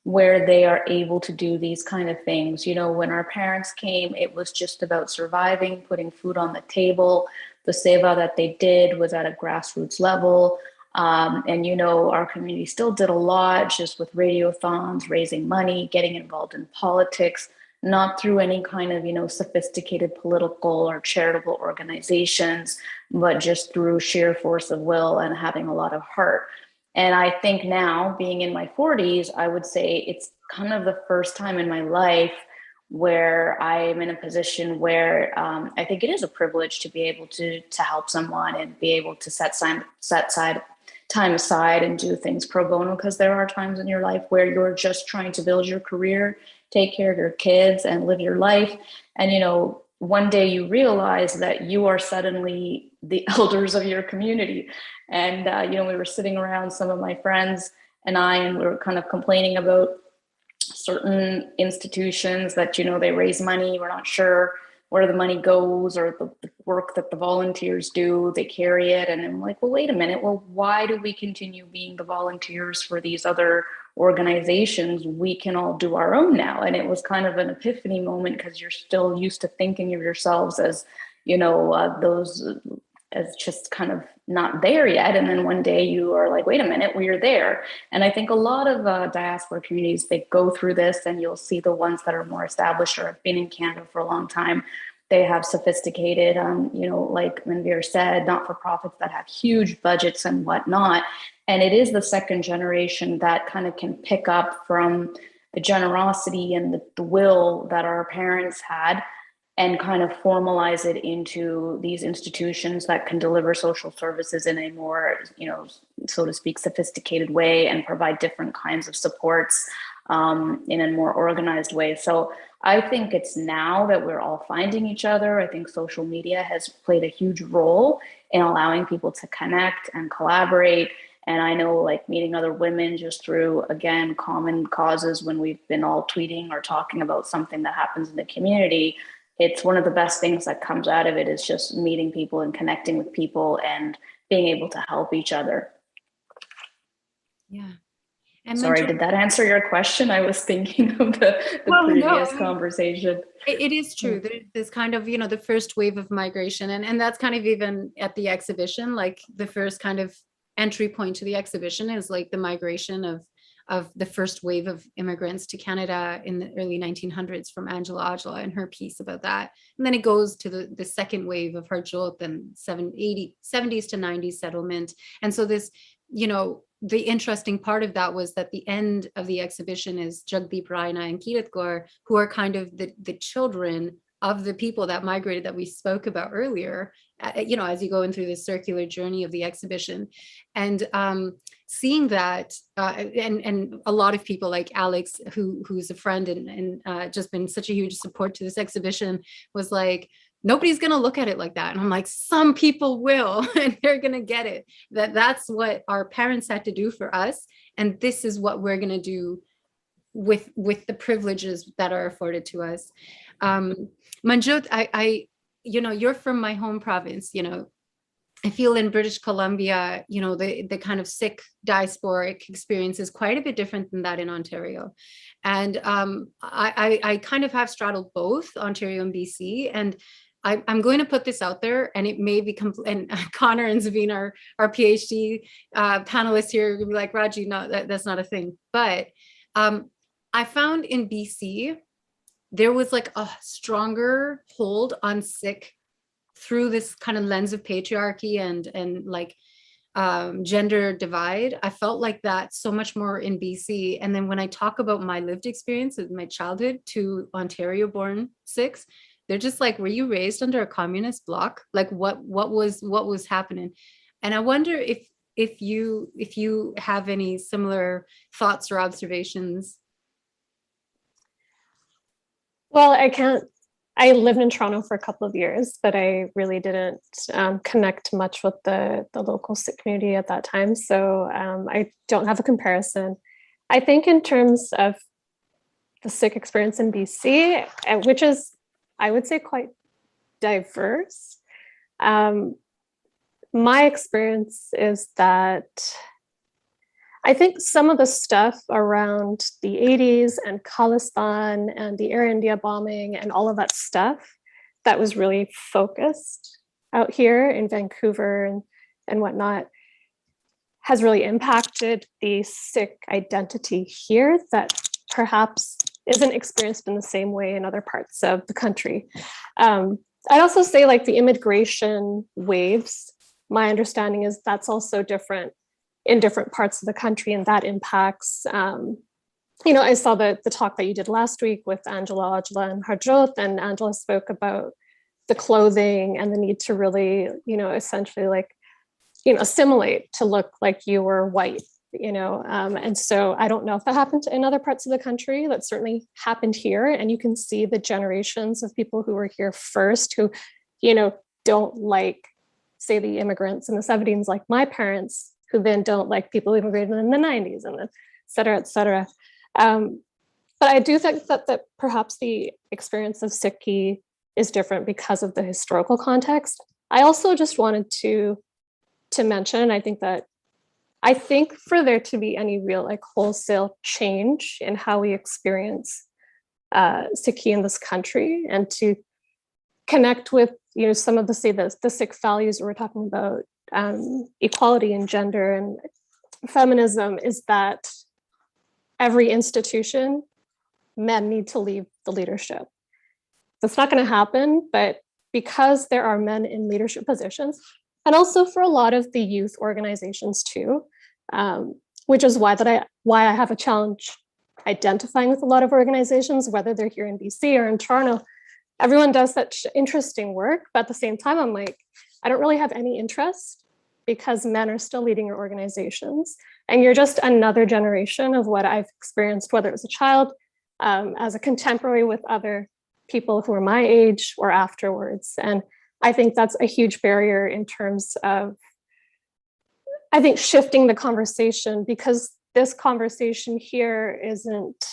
where they are able to do these kind of things. When our parents came, it was just about surviving, putting food on the table. The seva that they did was at a grassroots level. And our community still did a lot just with radiothons, raising money, getting involved in politics, not through any kind of, sophisticated political or charitable organizations, but just through sheer force of will and having a lot of heart. And I think now, being in my 40s, I would say it's kind of the first time in my life where I am in a position where I think it is a privilege to be able to help someone and be able to set time aside and do things pro bono, because there are times in your life where you're just trying to build your career, take care of your kids and live your life. And, one day you realize that you are suddenly the elders of your community. And, we were sitting around, some of my friends and we were kind of complaining about certain institutions that, they raise money. We're not sure where the money goes or the work that the volunteers do, they carry it. And I'm like, well, wait a minute. Well, why do we continue being the volunteers for these other organizations? We can all do our own now. And it was kind of an epiphany moment because you're still used to thinking of yourselves as, those as just kind of not there yet. And then one day you are like, wait a minute, we're there. And I think a lot of diaspora communities, they go through this, and you'll see the ones that are more established or have been in Canada for a long time. They have sophisticated, like Manveer said, not-for-profits that have huge budgets and whatnot. And it is the second generation that kind of can pick up from the generosity and the will that our parents had, and kind of formalize it into these institutions that can deliver social services in a more, so to speak, sophisticated way, and provide different kinds of supports in a more organized way. So I think it's now that we're all finding each other. I think social media has played a huge role in allowing people to connect and collaborate. And I know, like, meeting other women just through, again, common causes, when we've been all tweeting or talking about something that happens in the community, it's one of the best things that comes out of it, is just meeting people and connecting with people and being able to help each other. Yeah. And sorry, did that answer your question? I was thinking of the previous conversation. It is true. There's this kind of, the first wave of migration, and that's kind of even at the exhibition, like the first kind of entry point to the exhibition is like the migration of the first wave of immigrants to Canada in the early 1900s from Angela Aujla and her piece about that. And then it goes to the second wave of Harjot and 70s to 90s settlement. And so this, the interesting part of that was that the end of the exhibition is Jagdeep Raina and Kirat Kaur, who are kind of the children of the people that migrated that we spoke about earlier, as you go in through this circular journey of the exhibition. And seeing that, and a lot of people like Alex, who's a friend and just been such a huge support to this exhibition, was like, nobody's going to look at it like that. And I'm like, some people will, and they're going to get it, that's what our parents had to do for us. And this is what we're going to do with the privileges that are afforded to us. Manjot, I you're from my home province. I feel in British Columbia, the kind of Sikh diasporic experience is quite a bit different than that in Ontario. And I kind of have straddled both Ontario and BC. And I'm going to put this out there, and it may become, and Connor and Zavine, our PhD panelists here, will be like, Raji, no, that's not a thing. But I found in BC, there was like a stronger hold on Sikh through this kind of lens of patriarchy and like gender divide. I felt like that so much more in BC. And then when I talk about my lived experience of my childhood to Ontario-born Sikhs, they're just like, were you raised under a communist bloc? Like what was happening? And I wonder if you have any similar thoughts or observations. Well, I lived in Toronto for a couple of years, but I really didn't connect much with the local Sikh community at that time. So I don't have a comparison. I think in terms of the Sikh experience in BC, which is, I would say, quite diverse, my experience is that I think some of the stuff around the 80s and Khalistan and the Air India bombing and all of that stuff that was really focused out here in Vancouver and whatnot has really impacted the Sikh identity here that perhaps isn't experienced in the same way in other parts of the country. I'd also say, like, the immigration waves, my understanding is that's also different in different parts of the country, and that impacts, I saw the talk that you did last week with Angela Aujla and Harjot, and Angela spoke about the clothing and the need to really, essentially assimilate to look like you were white, and so I don't know if that happened in other parts of the country. That certainly happened here, and you can see the generations of people who were here first who, don't like, say, the immigrants in the 70s, like my parents, who then don't like people who immigrated in the 90s, and et cetera, et cetera. But I do think that perhaps the experience of Sikhi is different because of the historical context. I also just wanted to mention, I think for there to be any real wholesale change in how we experience Sikhi in this country, and to connect with some of the Sikh values we're talking about, equality and gender and feminism, is that every institution, men need to leave the leadership. That's not going to happen, but because there are men in leadership positions, and also for a lot of the youth organizations too, which is why I have a challenge identifying with a lot of organizations, whether they're here in BC or in Toronto. Everyone does such interesting work, but at the same time, I'm like, I don't really have any interest because men are still leading your organizations. And you're just another generation of what I've experienced, whether it was a child, as a contemporary with other people who are my age or afterwards. And I think that's a huge barrier in terms of, I think, shifting the conversation, because this conversation here isn't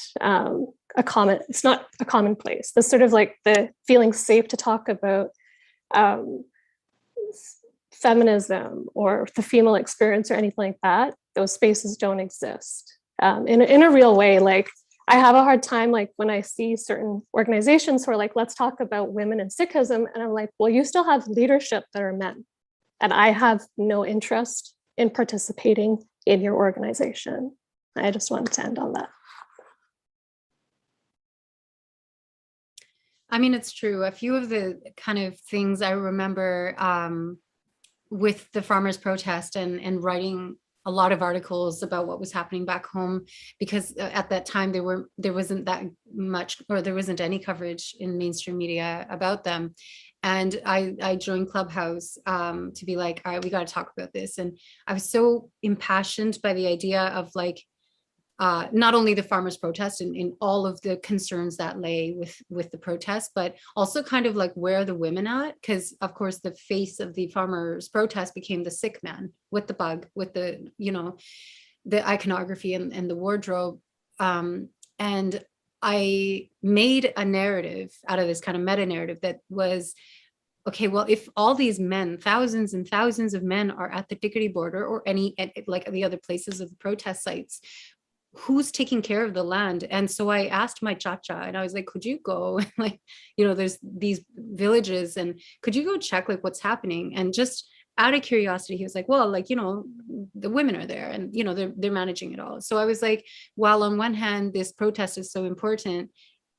it's not a commonplace. The sort of like the feeling safe to talk about feminism or the female experience or anything like that, those spaces don't exist in a real way. Like, I have a hard time, like, when I see certain organizations who are like, let's talk about women and Sikhism. And I'm like, well, you still have leadership that are men. And I have no interest in participating in your organization. I just wanted to end on that. I mean, it's true. A few of the kind of things I remember with the farmers' protest and writing a lot of articles about what was happening back home, because at that time there wasn't that much, or there wasn't any coverage in mainstream media about them. And I joined Clubhouse to be like, all right, we got to talk about this. And I was so impassioned by the idea of like, not only the farmers' protest and in all of the concerns that lay with the protest, but also kind of like, where are the women at? Because of course the face of the farmers' protest became the Sikh man with the bug, with the, you know, the iconography and the wardrobe. And I made a narrative out of this kind of meta narrative that was, okay, well, if all these men, thousands and thousands of men are at the Tikari border or any, like the other places of the protest sites, who's taking care of the land? And so I asked my chacha, and I was like, could you go, like, you know, there's these villages, and could you go check like what's happening? And just out of curiosity, he was like, well, like, you know, the women are there and, you know, they're managing it all. So I was like, while on one hand, this protest is so important,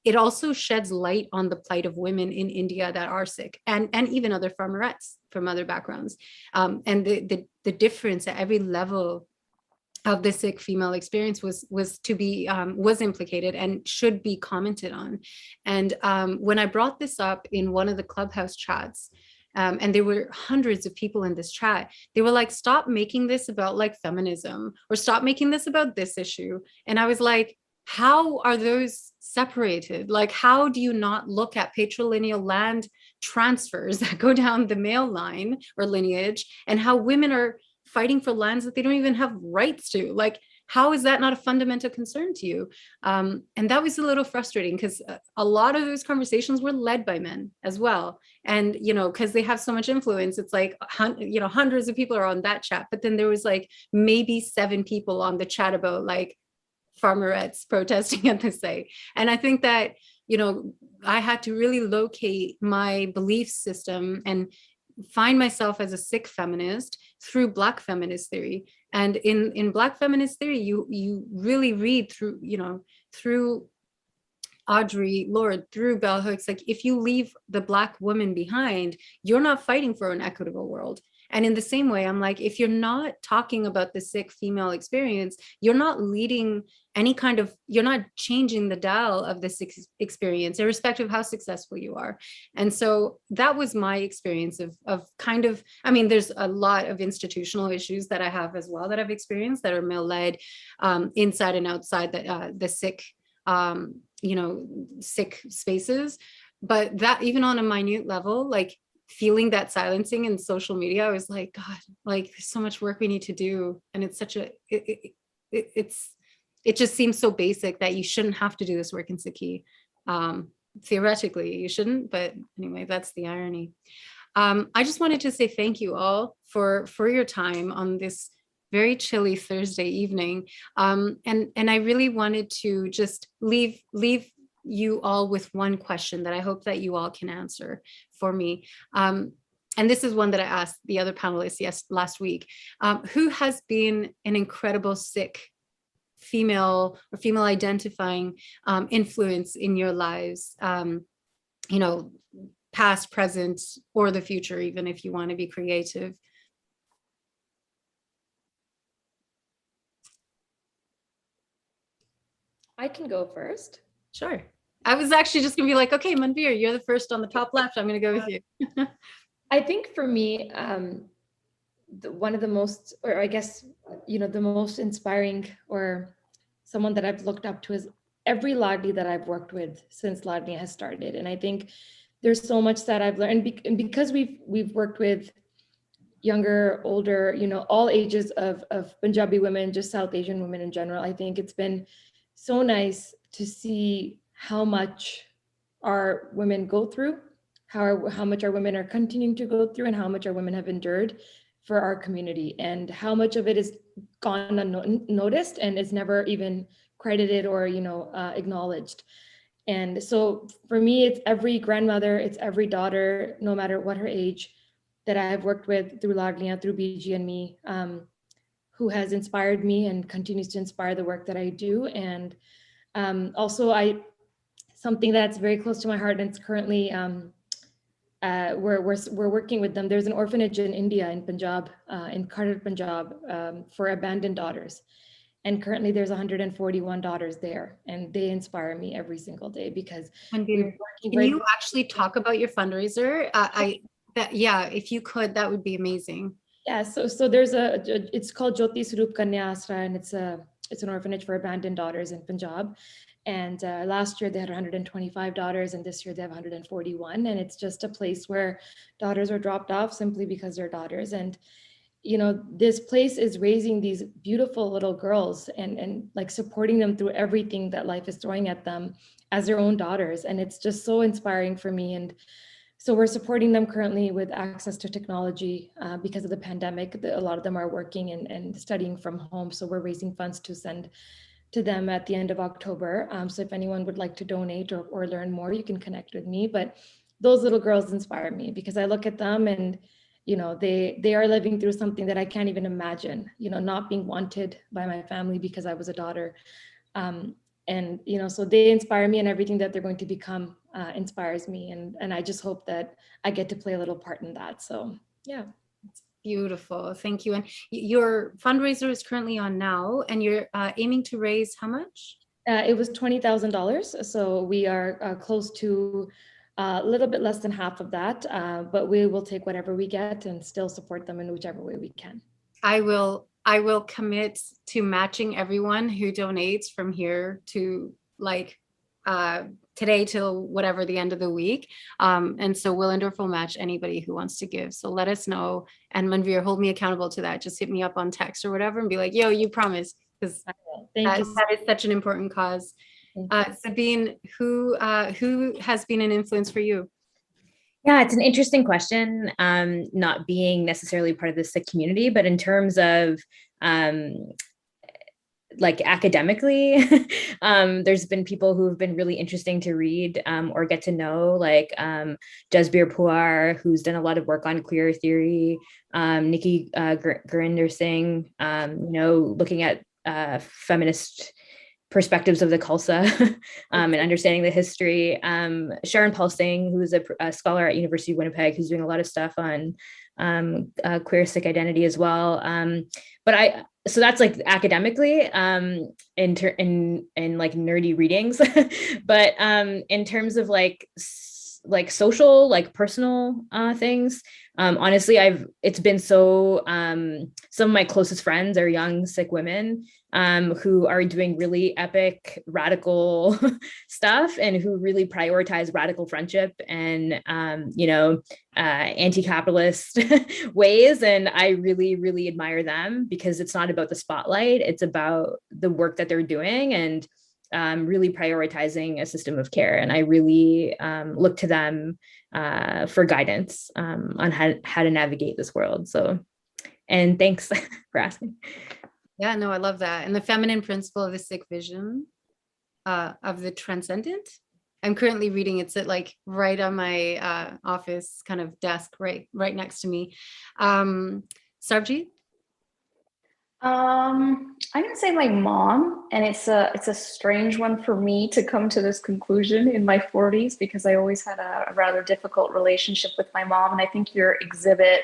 it also sheds light on the plight of women in India that are Sikh, and even other farmerettes from other backgrounds. And the difference at every level of the Sikh female experience was implicated and should be commented on. And when I brought this up in one of the Clubhouse chats, and there were hundreds of people in this chat, they were like, stop making this about like feminism, or stop making this about this issue. And I was like, how are those separated? Like, how do you not look at patrilineal land transfers that go down the male line or lineage, and how women are fighting for lands that they don't even have rights to? Like, how is that not a fundamental concern to you? And that was a little frustrating, because a lot of those conversations were led by men as well. And, you know, because they have so much influence, it's like, you know, hundreds of people are on that chat, but then there was like maybe 7 people on the chat about like farmerettes protesting at the site. And I think that, you know, I had to really locate my belief system and find myself as a Sikh feminist through Black feminist theory. And in Black feminist theory, you really read through, you know, through Audre Lorde, through bell hooks, like, if you leave the Black woman behind, you're not fighting for an equitable world. And in the same way, I'm like, if you're not talking about the Sikh female experience, you're not leading any kind of, you're not changing the dial of the Sikh experience, irrespective of how successful you are. And so that was my experience of kind of, I mean, there's a lot of institutional issues that I have as well that I've experienced that are male-led, inside and outside the Sikh, you know, Sikh spaces. But that, even on a minute level, like, feeling that silencing in social media, I was like, God, like, there's so much work we need to do. And it's such a, it just seems so basic that you shouldn't have to do this work in Sikhi. Theoretically, you shouldn't, but anyway, that's the irony. I just wanted to say thank you all for your time on this very chilly Thursday evening. And I really wanted to just leave you all with one question that I hope that you all can answer for me. And this is one that I asked the other panelists last week. Who has been an incredible Sikh female or female identifying influence in your lives? You know, past, present, or the future, even if you want to be creative. I can go first. Sure. I was actually just gonna be like, okay, Manveer, you're the first on the top left. I'm gonna go with you. I think for me, one of the most, or I guess, the most inspiring or someone that I've looked up to is every Ladli that I've worked with since Ladli has started. And I think there's so much that I've learned, and because we've worked with younger, older, all ages of Punjabi women, just South Asian women in general. I think it's been so nice to see how much our women go through, how much our women are continuing to go through, and how much our women have endured for our community, and how much of it is gone unnoticed and is never even credited or acknowledged. And so for me, it's every grandmother, it's every daughter, no matter what her age, that I've worked with through Ladliyan, through BG and me, who has inspired me and continues to inspire the work that I do. And also something that's very close to my heart, and it's currently, we're working with them. There's an orphanage in India, in Punjab, in Curator, Punjab, for abandoned daughters. And currently there's 141 daughters there, and they inspire me every single day because Manveer, can you actually talk about your fundraiser? If you could, that would be amazing. Yeah, so there's it's called Jyoti Swaroop Kanya Asra, and it's an orphanage for abandoned daughters in Punjab. And last year they had 125 daughters, and this year they have 141. And it's just a place where daughters are dropped off simply because they're daughters. And this place is raising these beautiful little girls and like supporting them through everything that life is throwing at them as their own daughters. And it's just so inspiring for me. And so we're supporting them currently with access to technology because of the pandemic. A lot of them are working and studying from home. So we're raising funds to send to them at the end of October. So if anyone would like to donate or learn more, you can connect with me. But those little girls inspire me because I look at them and they are living through something that I can't even imagine, not being wanted by my family because I was a daughter. So they inspire me, and everything that they're going to become inspires me. And I just hope that I get to play a little part in that. So, yeah. Beautiful. Thank you. And your fundraiser is currently on now, and you're aiming to raise how much? It was $20,000. So we are close to a little bit less than half of that, but we will take whatever we get and still support them in whichever way we can. I will commit to matching everyone who donates from here to today till whatever the end of the week. And so Willendorf will match anybody who wants to give. So let us know. And Manveer, hold me accountable to that. Just hit me up on text or whatever and be like, yo, you promised. Because that is such an important cause. Sabine, who has been an influence for you? Yeah, it's an interesting question, not being necessarily part of the Sikh community, but in terms of academically, there's been people who have been really interesting to read or get to know, like Jasbir Puar, who's done a lot of work on queer theory, Nikki Gurinder Singh, looking at feminist perspectives of the Khalsa and understanding the history. Sharon Paul Singh, who's a scholar at University of Winnipeg, who's doing a lot of stuff on queer Sikh identity as well. So that's like academically in like nerdy readings, but in terms of like social, like personal things, honestly, it's been so, some of my closest friends are young Sikh women who are doing really epic, radical stuff, and who really prioritize radical friendship and, anti-capitalist ways. And I really, really admire them because it's not about the spotlight. It's about the work that they're doing and really prioritizing a system of care. And I really look to them for guidance on how to navigate this world. So, and thanks for asking. Yeah, no, I love that. And the feminine principle of the Sikh vision of the transcendent. I'm currently reading it's like right on my office kind of desk, right next to me. Sarvjeet? I'm gonna say my mom, and it's a strange one for me to come to this conclusion in my 40s because I always had a rather difficult relationship with my mom. And I think your exhibit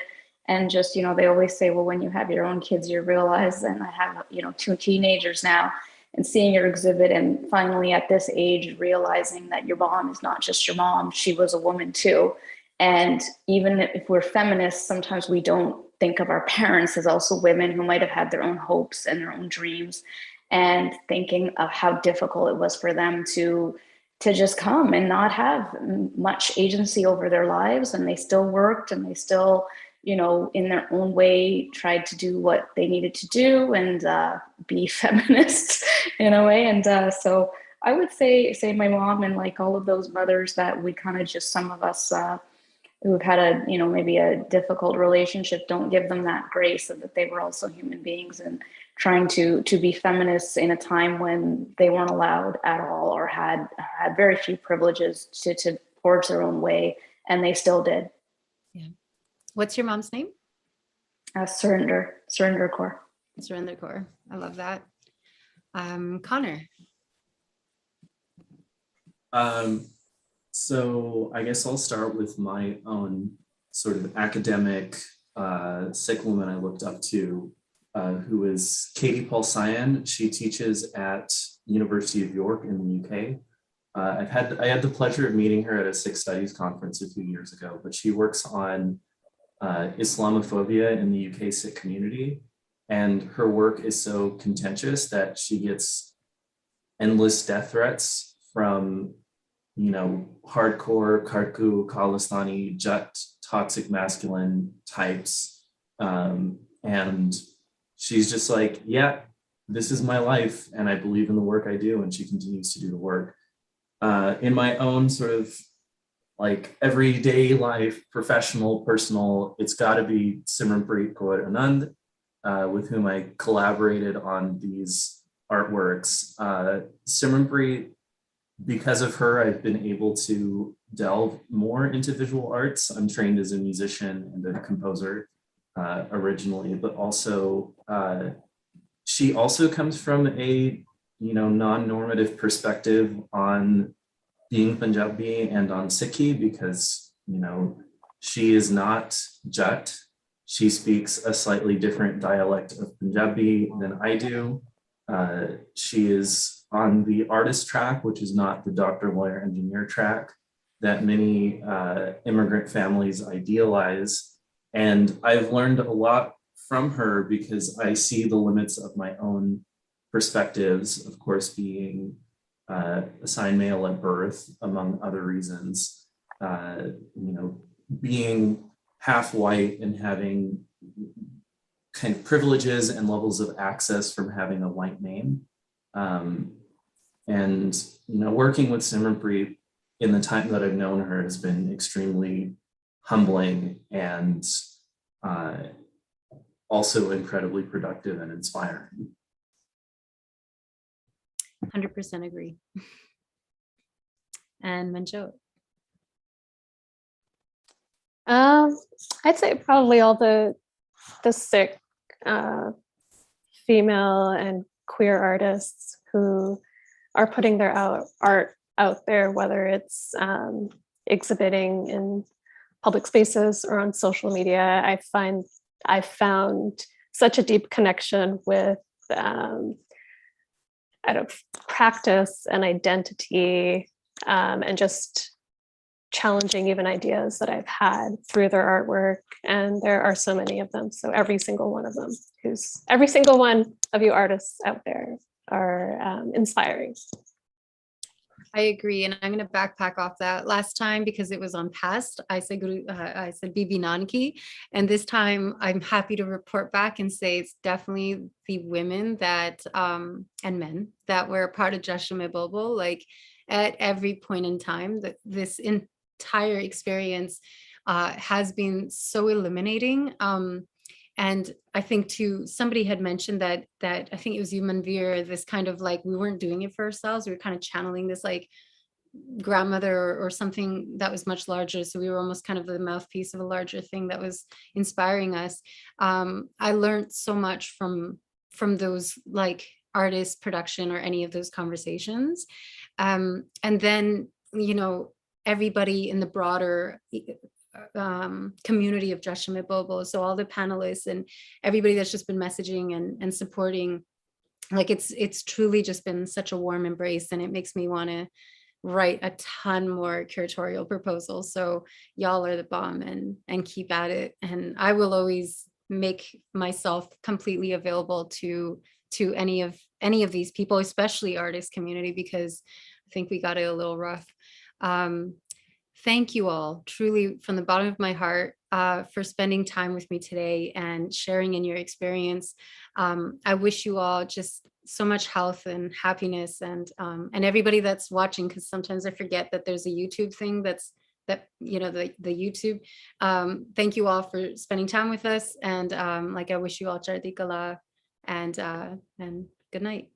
and just, they always say, well, when you have your own kids, you realize, and I have, 2 teenagers now, and seeing your exhibit, and finally at this age realizing that your mom is not just your mom, she was a woman too. And even if we're feminists, sometimes we don't think of our parents as also women who might have had their own hopes and their own dreams, and thinking of how difficult it was for them to just come and not have much agency over their lives. And they still worked, and they still, you know, in their own way tried to do what they needed to do, and be feminists in a way. And so I would say my mom, and like all of those mothers that we kind of just, some of us who've had a, you know, maybe a difficult relationship, don't give them that grace of that they were also human beings, and trying to be feminists in a time when they weren't allowed at all, or had very few privileges to forge their own way, and they still did. Yeah. What's your mom's name? Surrender Kaur. Surrender Kaur. I love that. Connor. So I guess I'll start with my own sort of academic Sikh woman I looked up to, who is Katie Paul Sayan. She teaches at University of York in the UK. I had the pleasure of meeting her at a Sikh Studies conference a few years ago, but she works on Islamophobia in the UK Sikh community. And her work is so contentious that she gets endless death threats from, you know, hardcore Karku, Khalistani, Jat, toxic masculine types. And she's just like, yeah, this is my life, and I believe in the work I do, and she continues to do the work. In my own sort of like everyday life, professional, personal, it's got to be Simranpreet Kaur Anand, with whom I collaborated on these artworks. Simranpreet, because of her, I've been able to delve more into visual arts. I'm trained as a musician and a composer originally, but also she also comes from a, you know, non-normative perspective on being Punjabi and on Sikhi, because, you know, she is not Jat. She speaks a slightly different dialect of Punjabi than I do. She is on the artist track, which is not the doctor, lawyer, engineer track that many immigrant families idealize. And I've learned a lot from her because I see the limits of my own perspectives, of course, being assigned male at birth, among other reasons, you know, being half white and having kind of privileges and levels of access from having a white name. And, you know, working with Simranpreet in the time that I've known her has been extremely humbling and also incredibly productive and inspiring. 100% agree. And Manjot. I'd say probably all the Sikh female and queer artists who are putting their art out there, whether it's exhibiting in public spaces or on social media. I found such a deep connection with out of practice and identity, and just challenging even ideas that I've had through their artwork. And there are so many of them. So every single one of you artists out there are inspiring. I agree, and I'm going to backpack off that. Last time, because it was on past, I said Bibi Nanki, and this time I'm happy to report back and say it's definitely the women that and men that were part of Chashm bulbul. Like at every point in time, that this entire experience has been so illuminating. And I think too, somebody had mentioned that I think it was you, Manveer, this kind of like, we weren't doing it for ourselves. We were kind of channeling this like grandmother or something that was much larger. So we were almost kind of the mouthpiece of a larger thing that was inspiring us. I learned so much from those like artist production or any of those conversations. And then, you know, everybody in the broader community of Chashm bulbul, so all the panelists and everybody that's just been messaging and supporting like it's truly just been such a warm embrace, and it makes me want to write a ton more curatorial proposals. So y'all are the bomb, and keep at it. And I will always make myself completely available to any of these people, especially artist community, because I think we got it a little rough. Thank you all, truly, from the bottom of my heart, for spending time with me today and sharing in your experience. I wish you all just so much health and happiness, and everybody that's watching, because sometimes I forget that there's a YouTube thing the YouTube. Thank you all for spending time with us, and I wish you all Chardi Kala, and good night.